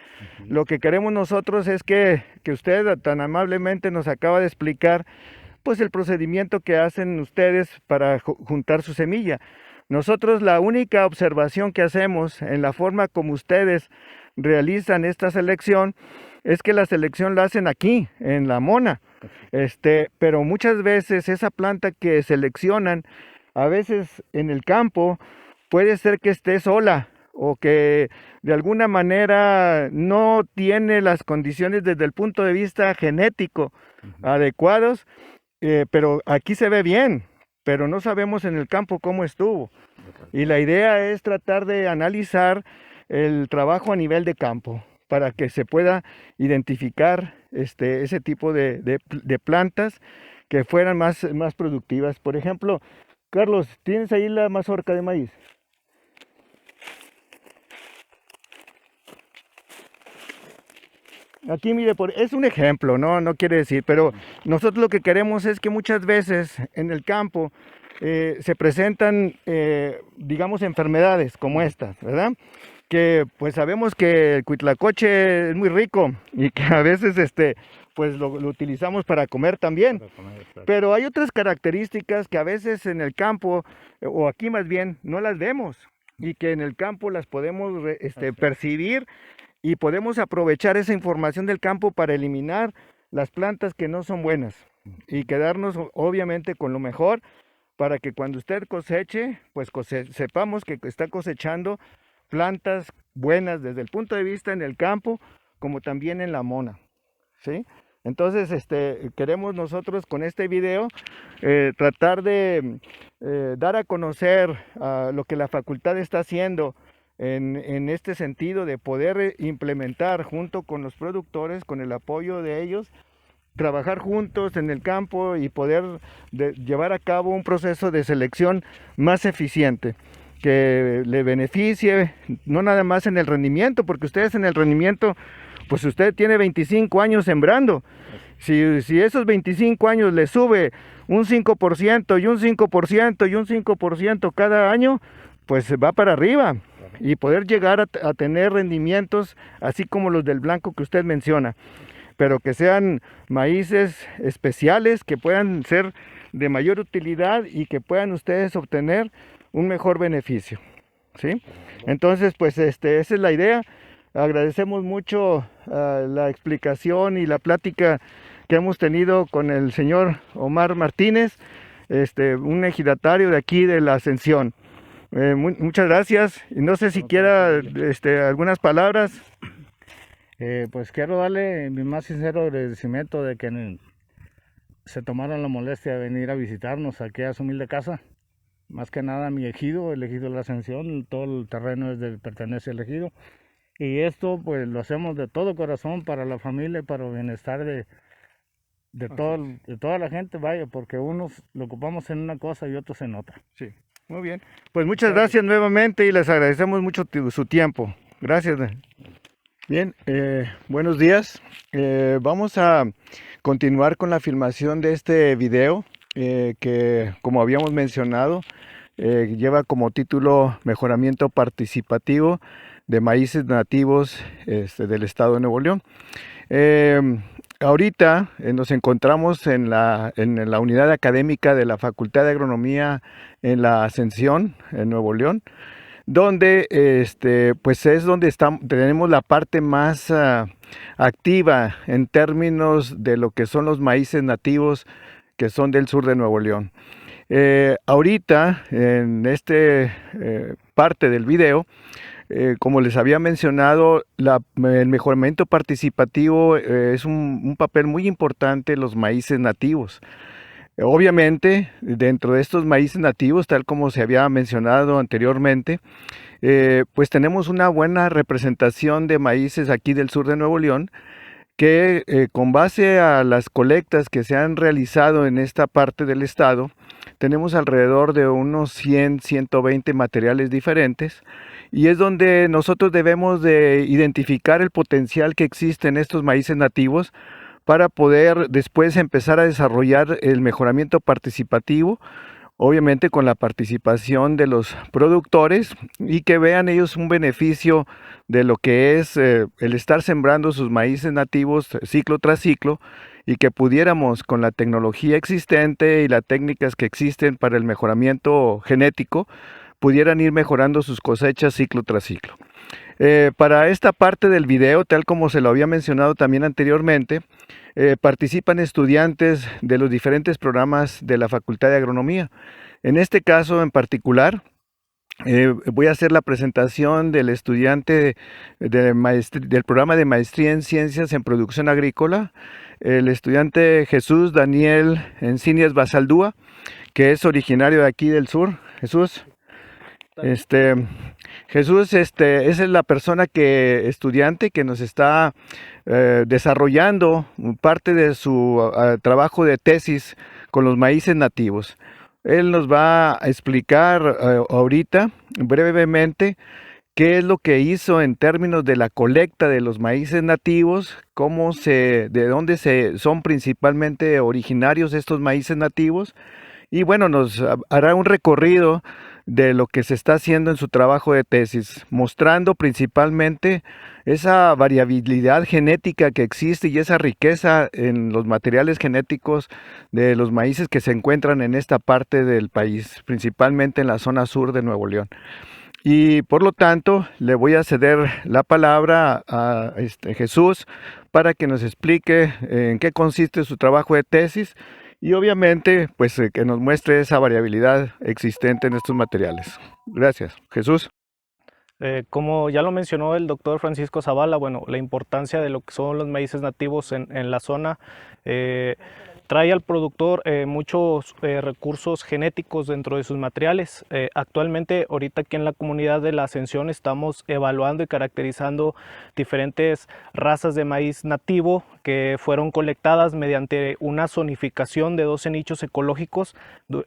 Speaker 1: Lo que queremos nosotros es que usted tan amablemente nos acaba de explicar pues el procedimiento que hacen ustedes para juntar su semilla. Nosotros la única observación que hacemos en la forma como ustedes realizan esta selección es que la selección la hacen aquí, en la mona, pero muchas veces esa planta que seleccionan a veces en el campo puede ser que esté sola o que de alguna manera no tiene las condiciones desde el punto de vista genético adecuados, pero aquí se ve bien, pero no sabemos en el campo cómo estuvo. Y la idea es tratar de analizar el trabajo a nivel de campo para que se pueda identificar ese tipo de plantas que fueran más productivas. Por ejemplo, Carlos, ¿tienes ahí la mazorca de maíz? Aquí mire, es un ejemplo, no quiere decir, pero nosotros lo que queremos es que muchas veces en el campo se presentan, digamos, enfermedades como estas, ¿verdad? Que pues sabemos que el cuitlacoche es muy rico y que a veces pues lo utilizamos para comer también, pero hay otras características que a veces en el campo, o aquí más bien, no las vemos y que en el campo las podemos percibir y podemos aprovechar esa información del campo para eliminar las plantas que no son buenas y quedarnos obviamente con lo mejor para que cuando usted coseche, pues sepamos que está cosechando plantas buenas desde el punto de vista en el campo como también en la mona, ¿sí? Entonces queremos nosotros con este video tratar de dar a conocer lo que la facultad está haciendo en este sentido de poder implementar junto con los productores, con el apoyo de ellos, trabajar juntos en el campo y poder llevar a cabo un proceso de selección más eficiente que le beneficie, no nada más en el rendimiento, porque ustedes en el rendimiento, pues usted tiene 25 años sembrando. Si esos 25 años le sube un 5% y un 5% y un 5% cada año, pues va para arriba y poder llegar a tener rendimientos así como los del blanco que usted menciona, pero que sean maíces especiales, que puedan ser de mayor utilidad y que puedan ustedes obtener un mejor beneficio, ¿sí? Entonces, pues esa es la idea. Agradecemos mucho la explicación y la plática que hemos tenido con el señor Omar Martínez, un ejidatario de aquí de la Ascensión. Muchas gracias y no sé si quiera algunas palabras.
Speaker 4: Pues quiero darle mi más sincero agradecimiento de que se tomaron la molestia de venir a visitarnos aquí a su humilde casa. Más que nada mi ejido, el ejido de la Ascensión, todo el terreno pertenece al ejido. Y esto pues lo hacemos de todo corazón para la familia y para el bienestar de toda la gente, vaya, porque unos lo ocupamos en una cosa y otros en otra.
Speaker 1: Sí, muy bien. Pues muchas gracias nuevamente y les agradecemos mucho su tiempo. Gracias. Bien, buenos días. Vamos a continuar con la filmación de este video que, como habíamos mencionado, lleva como título Mejoramiento Participativo de Maíces Nativos del Estado de Nuevo León. Ahorita nos encontramos en la unidad académica de la Facultad de Agronomía en la Ascensión, en Nuevo León, donde pues es donde tenemos la parte más activa en términos de lo que son los maíces nativos que son del sur de Nuevo León. Ahorita en parte del video, como les había mencionado, el mejoramiento participativo es un papel muy importante en los maíces nativos. Obviamente, dentro de estos maíces nativos, tal como se había mencionado anteriormente, pues tenemos una buena representación de maíces aquí del sur de Nuevo León, que con base a las colectas que se han realizado en esta parte del estado, tenemos alrededor de unos 100, 120 materiales diferentes, y es donde nosotros debemos de identificar el potencial que existe en estos maíces nativos para poder después empezar a desarrollar el mejoramiento participativo, obviamente con la participación de los productores y que vean ellos un beneficio de lo que es el estar sembrando sus maíces nativos ciclo tras ciclo y que pudiéramos con la tecnología existente y las técnicas que existen para el mejoramiento genético pudieran ir mejorando sus cosechas ciclo tras ciclo. Para esta parte del video, tal como se lo había mencionado también anteriormente, participan estudiantes de los diferentes programas de la Facultad de Agronomía. En este caso en particular, voy a hacer la presentación del estudiante del programa de maestría en ciencias en producción agrícola, el estudiante Jesús Daniel Encinias Basaldúa, que es originario de aquí del sur. Jesús. Jesús, esa es la persona estudiante que nos está desarrollando parte de su trabajo de tesis con los maíces nativos. Él nos va a explicar ahorita brevemente qué es lo que hizo en términos de la colecta de los maíces nativos, de dónde son principalmente originarios estos maíces nativos, y bueno, nos hará un recorrido de lo que se está haciendo en su trabajo de tesis, mostrando principalmente esa variabilidad genética que existe y esa riqueza en los materiales genéticos de los maíces que se encuentran en esta parte del país, principalmente en la zona sur de Nuevo León. Y por lo tanto, le voy a ceder la palabra a Jesús para que nos explique en qué consiste su trabajo de tesis y obviamente pues que nos muestre esa variabilidad existente en estos materiales. Gracias. Jesús.
Speaker 5: Como ya lo mencionó el doctor Francisco Zavala, bueno, la importancia de lo que son los maíces nativos en la zona trae al productor muchos recursos genéticos dentro de sus materiales. Actualmente, ahorita aquí en la comunidad de la Ascensión estamos evaluando y caracterizando diferentes razas de maíz nativo que fueron colectadas mediante una zonificación de 12 nichos ecológicos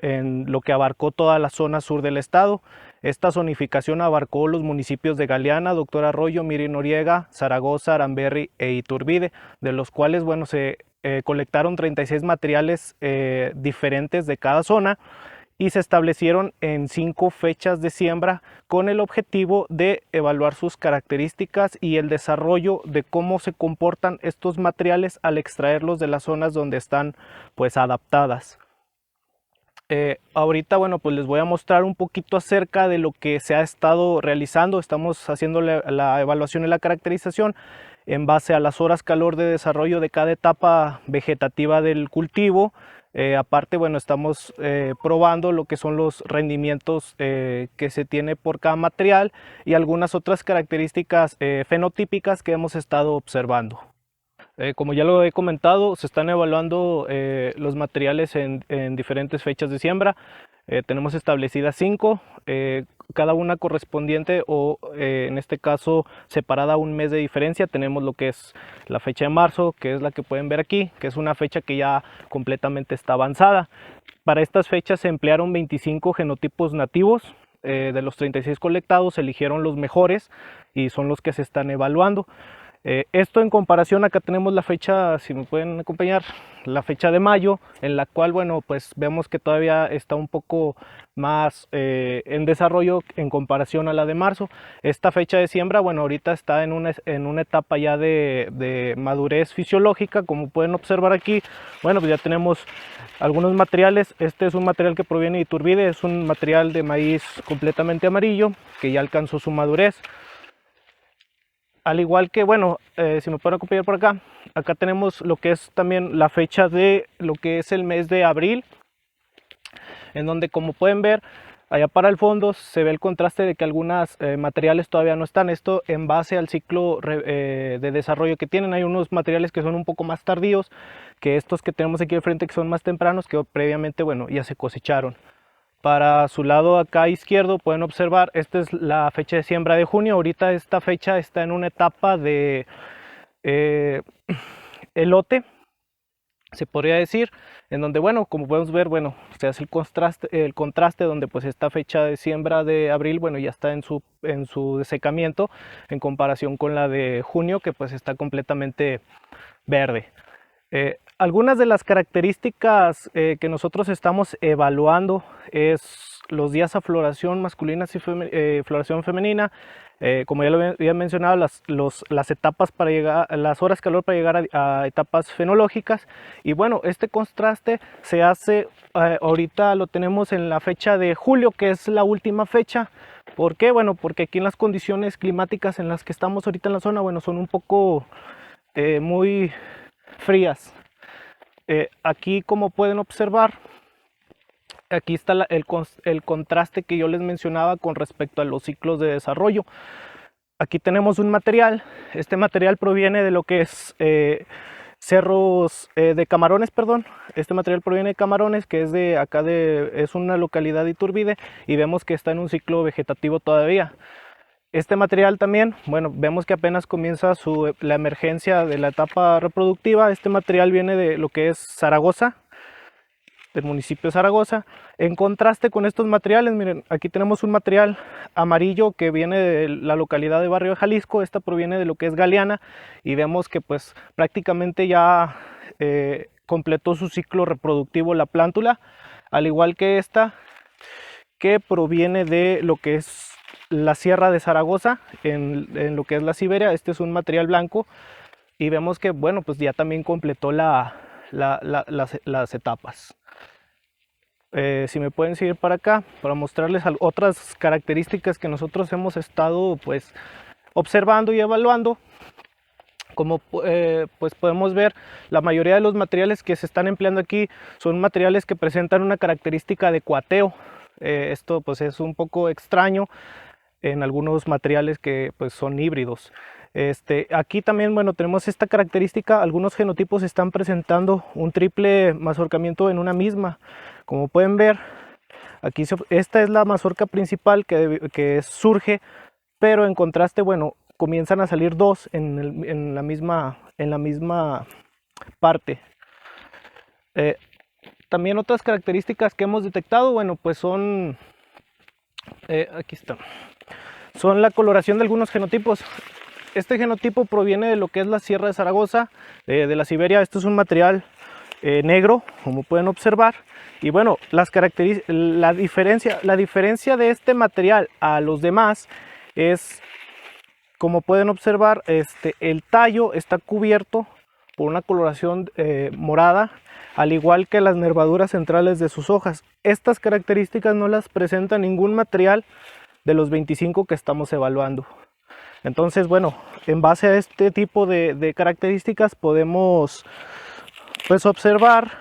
Speaker 5: en lo que abarcó toda la zona sur del estado. Esta zonificación abarcó los municipios de Galeana, Doctor Arroyo, Miri Noriega, Zaragoza, Aramberri e Iturbide, de los cuales, bueno, se colectaron 36 materiales diferentes de cada zona y se establecieron en 5 fechas de siembra con el objetivo de evaluar sus características y el desarrollo de cómo se comportan estos materiales al extraerlos de las zonas donde están pues adaptadas. Ahorita, bueno, pues les voy a mostrar un poquito acerca de lo que se ha estado realizando. Estamos haciendo la evaluación y la caracterización en base a las horas calor de desarrollo de cada etapa vegetativa del cultivo. Aparte, bueno, estamos probando lo que son los rendimientos que se tiene por cada material y algunas otras características fenotípicas que hemos estado observando. Como ya lo he comentado, se están evaluando los materiales en diferentes fechas de siembra. Tenemos establecidas 5, cada una correspondiente o en este caso separada un mes de diferencia. Tenemos lo que es la fecha de marzo, que es la que pueden ver aquí, que es una fecha que ya completamente está avanzada. Para estas fechas se emplearon 25 genotipos nativos. De los 36 colectados se eligieron los mejores y son los que se están evaluando. Esto en comparación, acá tenemos la fecha, si me pueden acompañar, la fecha de mayo, en la cual, bueno, pues vemos que todavía está un poco más en desarrollo en comparación a la de marzo. Esta fecha de siembra, bueno, ahorita está en una etapa ya de madurez fisiológica, como pueden observar aquí. Bueno, pues ya tenemos algunos materiales. Este es un material que proviene de Iturbide, es un material de maíz completamente amarillo, que ya alcanzó su madurez. Al igual que, bueno, si me pueden acompañar por acá, acá tenemos lo que es también la fecha de lo que es el mes de abril, en donde, como pueden ver, allá para el fondo se ve el contraste de que algunos materiales todavía no están. Esto en base al ciclo de desarrollo que tienen. Hay unos materiales que son un poco más tardíos que estos que tenemos aquí al frente, que son más tempranos, que previamente, bueno, ya se cosecharon. Para su lado acá izquierdo pueden observar, esta es la fecha de siembra de junio. Ahorita esta fecha está en una etapa de elote, se podría decir, en donde, bueno, como podemos ver, bueno, se hace el contraste donde pues esta fecha de siembra de abril, bueno, ya está en su desecamiento en comparación con la de junio, que pues está completamente verde. Algunas de las características que nosotros estamos evaluando es los días a floración masculina y floración femenina. Como ya lo había mencionado, las etapas para llegar, las horas calor para llegar a etapas fenológicas. Y bueno, este contraste se hace, ahorita lo tenemos en la fecha de julio, que es la última fecha. ¿Por qué? Bueno, porque aquí en las condiciones climáticas en las que estamos ahorita en la zona, bueno, son un poco muy frías. Aquí, como pueden observar, aquí está el contraste que yo les mencionaba con respecto a los ciclos de desarrollo. Aquí tenemos un material, este material proviene de lo que es cerros de Camarones, perdón. Este material proviene de Camarones, que es de acá es una localidad de Iturbide, y vemos que está en un ciclo vegetativo todavía. Este material también, bueno, vemos que apenas comienza la emergencia de la etapa reproductiva. Este material viene de lo que es Zaragoza, del municipio de Zaragoza. En contraste con estos materiales, miren, aquí tenemos un material amarillo que viene de la localidad de Barrio de Jalisco. Esta proviene de lo que es Galeana, y vemos que pues prácticamente ya completó su ciclo reproductivo la plántula, al igual que esta que proviene de lo que es la Sierra de Zaragoza, en lo que es la Siberia. Este es un material blanco, y vemos que bueno, pues ya también completó las etapas. Si me pueden seguir para acá para mostrarles otras características que nosotros hemos estado pues observando y evaluando. Como pues podemos ver, la mayoría de los materiales que se están empleando aquí son materiales que presentan una característica de cuateo. Esto pues es un poco extraño en algunos materiales que pues son híbridos. Aquí también, bueno, tenemos esta característica. Algunos genotipos están presentando un triple mazorcamiento en una misma. Como pueden ver, aquí esta es la mazorca principal que surge, pero en contraste, bueno, comienzan a salir dos en la misma parte. También otras características que hemos detectado, bueno, pues son, aquí están, son la coloración de algunos genotipos. Este genotipo proviene de lo que es la Sierra de Zaragoza, de la Siberia. Esto es un material negro, como pueden observar. Y bueno, la diferencia de este material a los demás es, como pueden observar, el tallo está cubierto por una coloración morada, al igual que las nervaduras centrales de sus hojas. Estas características no las presenta ningún material de los 25 que estamos evaluando. Entonces, bueno, en base a este tipo de características podemos pues observar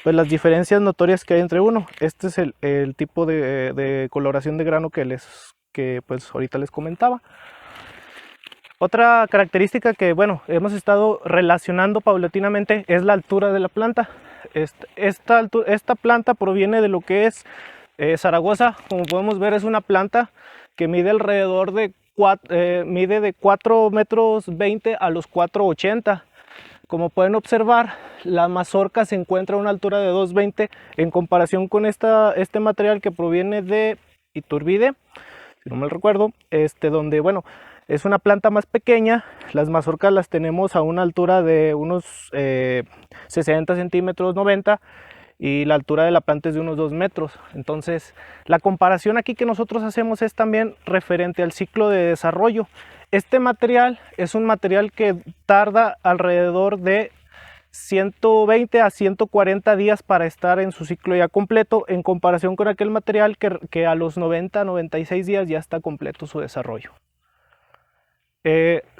Speaker 5: pues las diferencias notorias que hay entre uno. Este es el tipo de coloración de grano que pues ahorita les comentaba. Otra característica que bueno, hemos estado relacionando paulatinamente es la altura de la planta. Esta planta proviene de lo que es Zaragoza. Como podemos ver, es una planta que mide alrededor de 4,20 metros a los 4,80. Como pueden observar, la mazorca se encuentra a una altura de 2,20 en comparación con este material que proviene de Iturbide, si no mal recuerdo, donde bueno, es una planta más pequeña. Las mazorcas las tenemos a una altura de unos 60 centímetros, 90, y la altura de la planta es de unos 2 metros. Entonces, la comparación aquí que nosotros hacemos es también referente al ciclo de desarrollo. Este material es un material que tarda alrededor de 120 a 140 días para estar en su ciclo ya completo, en comparación con aquel material que a los 90 a 96 días ya está completo su desarrollo.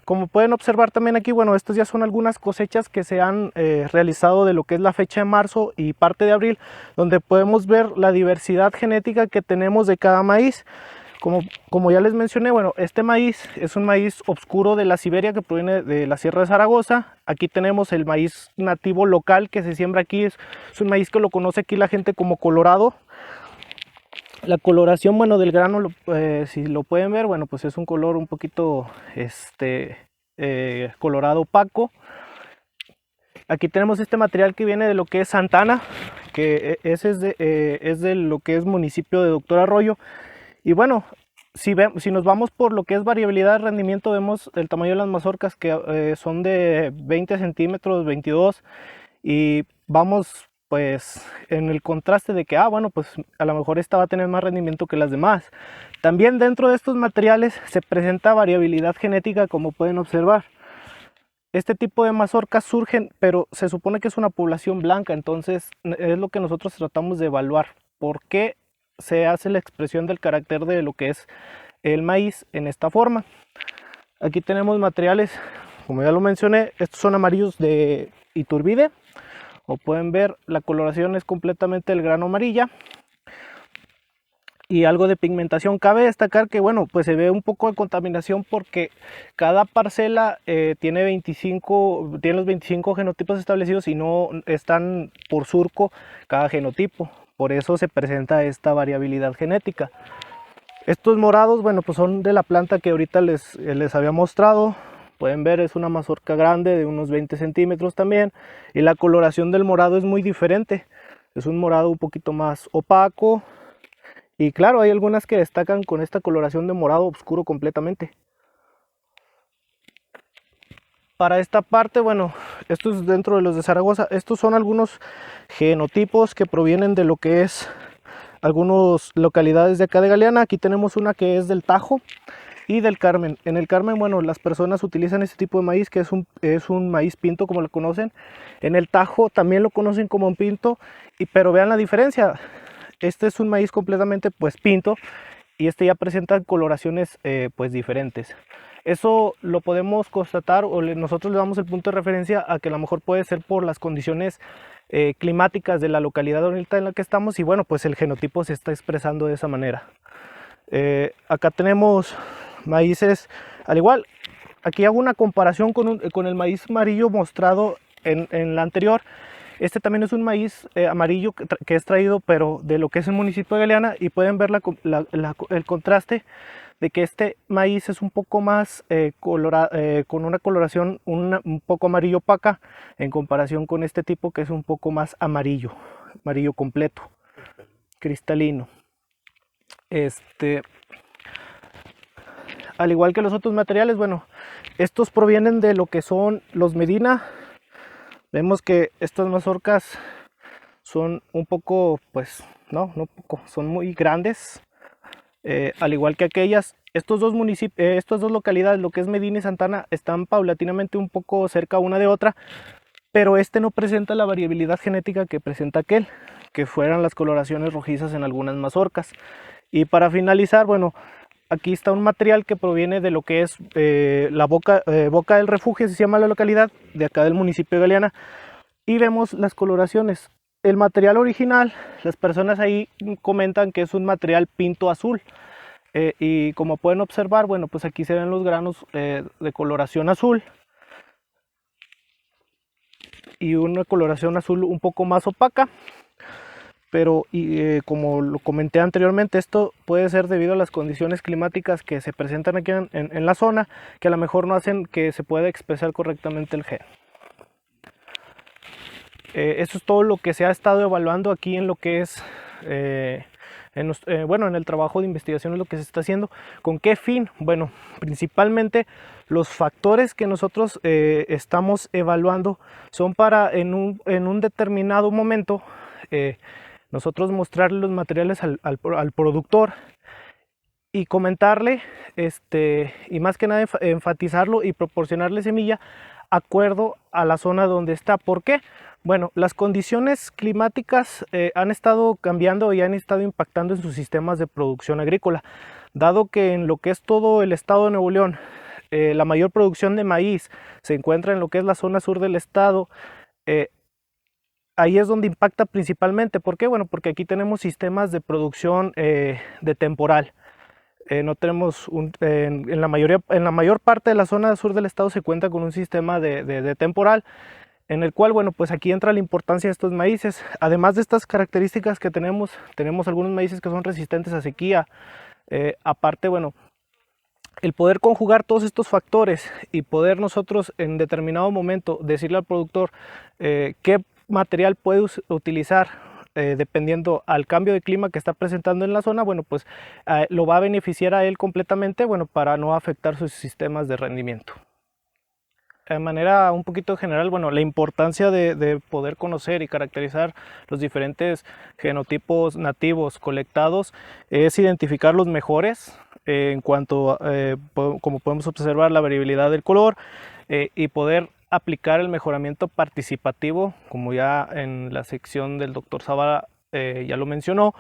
Speaker 5: Como pueden observar también aquí, bueno, estas ya son algunas cosechas que se han realizado de lo que es la fecha de marzo y parte de abril, donde podemos ver la diversidad genética que tenemos de cada maíz. Como ya les mencioné, bueno, este maíz es un maíz oscuro de la Siberia que proviene de la Sierra de Zaragoza. Aquí tenemos el maíz nativo local que se siembra aquí, es un maíz que lo conoce aquí la gente como colorado. La coloración, bueno, del grano, si lo pueden ver, bueno, pues es un color un poquito colorado opaco. Aquí tenemos este material que viene de lo que es Santana, que ese es de lo que es municipio de Doctor Arroyo. Y bueno, si nos vamos por lo que es variabilidad de rendimiento, vemos el tamaño de las mazorcas que son de 20 centímetros, 22, y vamos pues en el contraste de que, bueno, pues a lo mejor esta va a tener más rendimiento que las demás. También dentro de estos materiales se presenta variabilidad genética, como pueden observar. Este tipo de mazorcas surgen, pero se supone que es una población blanca, entonces es lo que nosotros tratamos de evaluar. ¿Por qué se hace la expresión del carácter de lo que es el maíz en esta forma? Aquí tenemos materiales, como ya lo mencioné, estos son amarillos de Iturbide. Como pueden ver, la coloración es completamente el grano amarilla. y algo de pigmentación. Cabe destacar que bueno, pues se ve un poco de contaminación porque cada parcela tiene los 25 genotipos establecidos y no están por surco cada genotipo. Por eso se presenta esta variabilidad genética. Estos morados, bueno, pues son de la planta que ahorita les había mostrado. Pueden ver, es una mazorca grande de unos 20 centímetros también. Y la coloración del morado es muy diferente. Es un morado un poquito más opaco. Y claro, hay algunas que destacan con esta coloración de morado oscuro completamente. Para esta parte, bueno, esto es dentro de los de Zaragoza. Estos son algunos genotipos que provienen de lo que es algunas localidades de acá de Galeana. Aquí tenemos una que es del Tajo y del Carmen. En el Carmen, bueno, las personas utilizan este tipo de maíz que es un maíz pinto, como lo conocen. En el Tajo también lo conocen como un pinto, pero vean la diferencia. Este es un maíz completamente pues pinto y este ya presenta coloraciones pues diferentes. Eso lo podemos constatar o nosotros le damos el punto de referencia a que a lo mejor puede ser por las condiciones climáticas de la localidad ahorita en la que estamos, y bueno, pues el genotipo se está expresando de esa manera. Acá tenemos maíces, al igual, aquí hago una comparación con el maíz amarillo mostrado en la anterior. Este también es un maíz amarillo que es traído pero de lo que es el municipio de Galeana, y pueden ver el contraste de que este maíz es un poco más con una coloración un poco amarillo opaca en comparación con este tipo que es un poco más amarillo completo, cristalino. Al igual que los otros materiales, bueno, estos provienen de lo que son los Medina. Vemos que estas mazorcas son un poco, pues, no poco, son muy grandes. Al igual que aquellas, estos dos localidades, lo que es Medina y Santana, están paulatinamente un poco cerca una de otra, pero este no presenta la variabilidad genética que presenta aquel, que fueran las coloraciones rojizas en algunas mazorcas. Y para finalizar, bueno, aquí está un material que proviene de lo que es la Boca del Refugio, se llama la localidad, de acá del municipio de Galeana, y vemos las coloraciones. El material original, las personas ahí comentan que es un material pinto azul, y como pueden observar, bueno, pues aquí se ven los granos de coloración azul y una coloración azul un poco más opaca. Pero como lo comenté anteriormente, esto puede ser debido a las condiciones climáticas que se presentan aquí en la zona, que a lo mejor no hacen que se pueda expresar correctamente el gen. Eso es todo lo que se ha estado evaluando aquí en lo que es, bueno, en el trabajo de investigación es lo que se está haciendo. ¿Con qué fin? Bueno, principalmente los factores que nosotros estamos evaluando son para en un determinado momento nosotros mostrarle los materiales al productor y comentarle, y más que nada enfatizarlo y proporcionarle semilla acuerdo a la zona donde está. ¿Por qué? Bueno, las condiciones climáticas han estado cambiando y han estado impactando en sus sistemas de producción agrícola, dado que en lo que es todo el estado de Nuevo León, la mayor producción de maíz se encuentra en lo que es la zona sur del estado. Ahí es donde impacta principalmente. ¿Por qué? Bueno, porque aquí tenemos sistemas de producción de temporal. No tenemos en la mayor parte de la zona sur del estado se cuenta con un sistema de temporal, en el cual, bueno, pues aquí entra la importancia de estos maíces. Además de estas características que tenemos algunos maíces que son resistentes a sequía. Aparte, bueno, el poder conjugar todos estos factores y poder nosotros en determinado momento decirle al productor qué material puede utilizar dependiendo al cambio de clima que está presentando en la zona, bueno, pues lo va a beneficiar a él completamente, bueno, para no afectar sus sistemas de rendimiento. De manera un poquito general, bueno, la importancia de poder conocer y caracterizar los diferentes genotipos nativos colectados es identificar los mejores en cuanto a, como podemos observar, la variabilidad del color, y poder aplicar el mejoramiento participativo, como ya en la sección del doctor Zavala ya lo mencionó,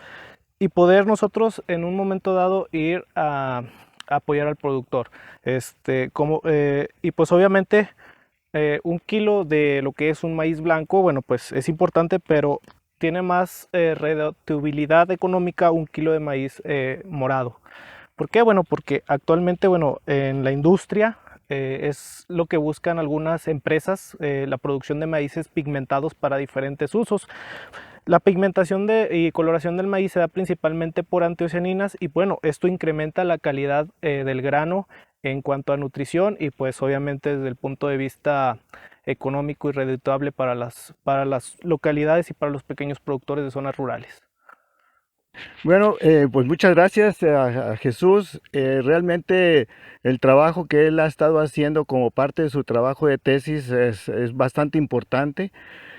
Speaker 5: y poder nosotros en un momento dado ir a apoyar al productor. Y pues obviamente 1 kilo de lo que es un maíz blanco, bueno, pues es importante, pero tiene más redituabilidad económica un kilo de maíz morado. ¿Por qué? Bueno, porque actualmente, bueno, en la industria es lo que buscan algunas empresas, la producción de maíces pigmentados para diferentes usos. La pigmentación y coloración del maíz se da principalmente por antocianinas y bueno, esto incrementa la calidad del grano en cuanto a nutrición y pues obviamente desde el punto de vista económico y redituable para las localidades y para los pequeños productores de zonas rurales.
Speaker 1: Bueno, pues muchas gracias a Jesús. Realmente el trabajo que él ha estado haciendo como parte de su trabajo de tesis es bastante importante.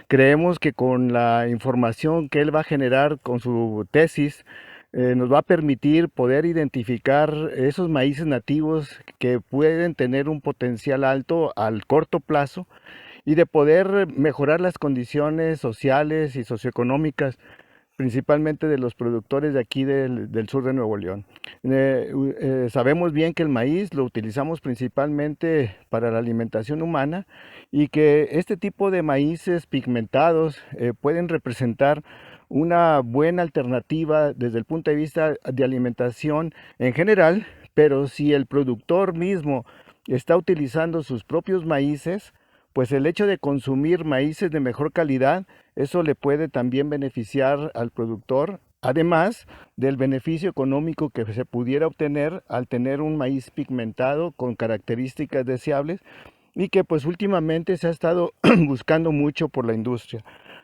Speaker 1: Creemos que con la información que él va a generar con su tesis, nos va a permitir poder identificar esos maíces nativos que pueden tener un potencial alto al corto plazo y de poder mejorar las condiciones sociales y socioeconómicas principalmente de los productores de aquí del sur de Nuevo León. Sabemos bien que el maíz lo utilizamos principalmente para la alimentación humana y que este tipo de maíces pigmentados pueden representar una buena alternativa desde el punto de vista de alimentación en general, pero si el productor mismo está utilizando sus propios maíces, pues el hecho de consumir maíces de mejor calidad, eso le puede también beneficiar al productor, además del beneficio económico que se pudiera obtener al tener un maíz pigmentado con características deseables y que pues últimamente se ha estado buscando mucho por la industria.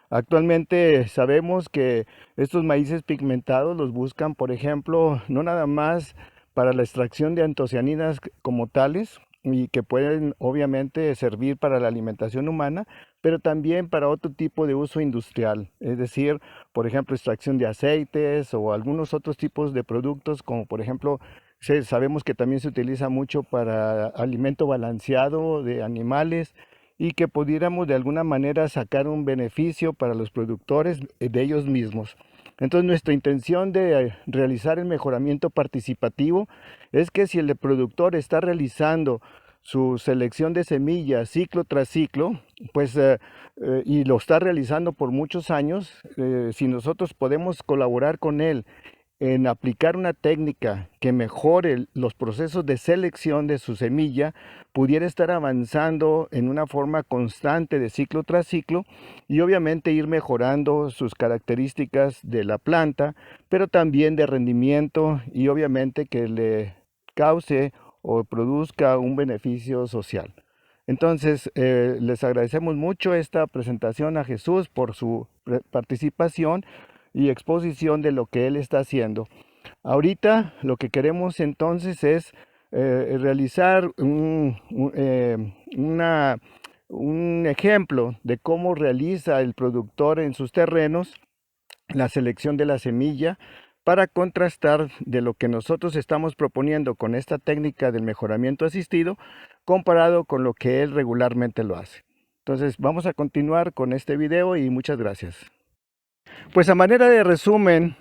Speaker 1: Actualmente sabemos que estos maíces pigmentados los buscan, por ejemplo, no nada más para la extracción de antocianinas como tales, y que pueden obviamente servir para la alimentación humana, pero también para otro tipo de uso industrial, es decir, por ejemplo, extracción de aceites o algunos otros tipos de productos, como por ejemplo, sabemos que también se utiliza mucho para alimento balanceado de animales y que pudiéramos de alguna manera sacar un beneficio para los productores de ellos mismos. Entonces, nuestra intención de realizar el mejoramiento participativo es que si el productor está realizando su selección de semillas ciclo tras ciclo, pues y lo está realizando por muchos años, si nosotros podemos colaborar con él en aplicar una técnica que mejore los procesos de selección de su semilla, pudiera estar avanzando en una forma constante de ciclo tras ciclo y obviamente ir mejorando sus características de la planta, pero también de rendimiento y obviamente que le cause o produzca un beneficio social. Entonces, les agradecemos mucho esta presentación a Jesús por su participación y exposición de lo que él está haciendo. Ahorita lo que queremos entonces es realizar un ejemplo de cómo realiza el productor en sus terrenos la selección de la semilla para contrastar de lo que nosotros estamos proponiendo con esta técnica del mejoramiento asistido comparado con lo que él regularmente lo hace. Entonces vamos a continuar con este video y muchas gracias. Pues a manera de resumen,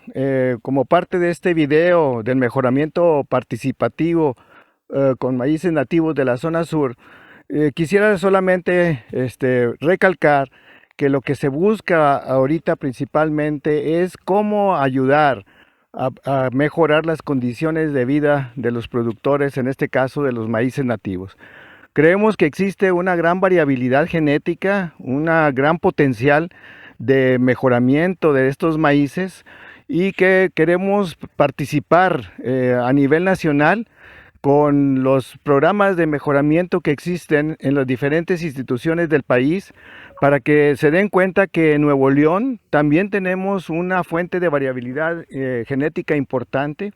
Speaker 1: como parte de este video del mejoramiento participativo con maíces nativos de la zona sur, quisiera solamente recalcar que lo que se busca ahorita principalmente es cómo ayudar a mejorar las condiciones de vida de los productores, en este caso de los maíces nativos. Creemos que existe una gran variabilidad genética, una gran potencial de mejoramiento de estos maíces y que queremos participar a nivel nacional con los programas de mejoramiento que existen en las diferentes instituciones del país para que se den cuenta que en Nuevo León también tenemos una fuente de variabilidad genética importante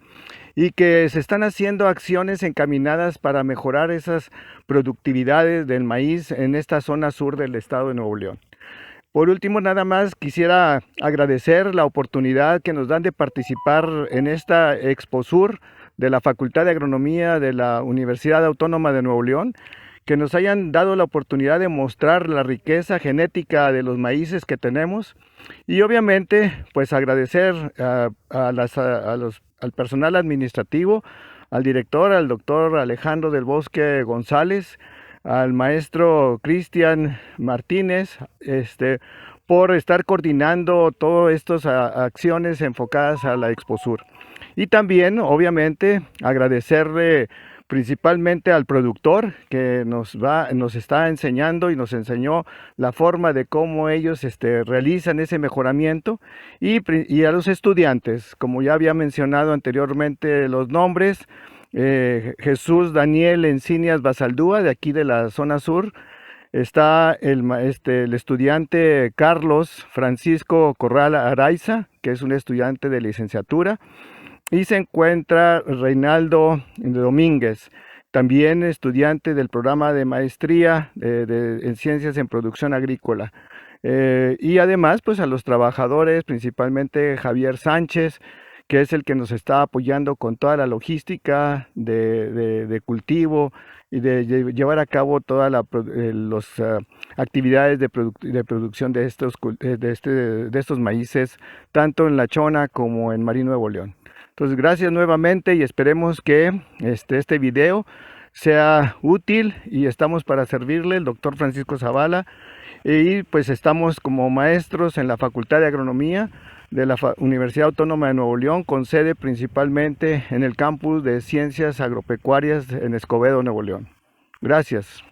Speaker 1: y que se están haciendo acciones encaminadas para mejorar esas productividades del maíz en esta zona sur del estado de Nuevo León. Por último, nada más quisiera agradecer la oportunidad que nos dan de participar en esta Exposur de la Facultad de Agronomía de la Universidad Autónoma de Nuevo León, que nos hayan dado la oportunidad de mostrar la riqueza genética de los maíces que tenemos y obviamente pues agradecer al personal administrativo, al director, al doctor Alejandro del Bosque González, al maestro Cristian Martínez, por estar coordinando todas estas acciones enfocadas a la Exposur. Y también, obviamente, agradecerle principalmente al productor que nos está enseñando y nos enseñó la forma de cómo ellos realizan ese mejoramiento, y a los estudiantes, como ya había mencionado anteriormente los nombres, Jesús Daniel Encinias Basaldúa, de aquí de la zona sur. Está el estudiante Carlos Francisco Corral Araiza, que es un estudiante de licenciatura. Y se encuentra Reinaldo Domínguez, también estudiante del programa de maestría en Ciencias en Producción Agrícola. Y además, pues a los trabajadores, principalmente Javier Sánchez, que es el que nos está apoyando con toda la logística de cultivo y de llevar a cabo todas las actividades de producción de estos maíces, tanto en La Chona como en Marín, Nuevo León. Entonces, gracias nuevamente y esperemos que este video sea útil, y estamos para servirle, el doctor Francisco Zavala, y pues estamos como maestros en la Facultad de Agronomía de la Universidad Autónoma de Nuevo León, con sede principalmente en el campus de Ciencias Agropecuarias en Escobedo, Nuevo León. Gracias.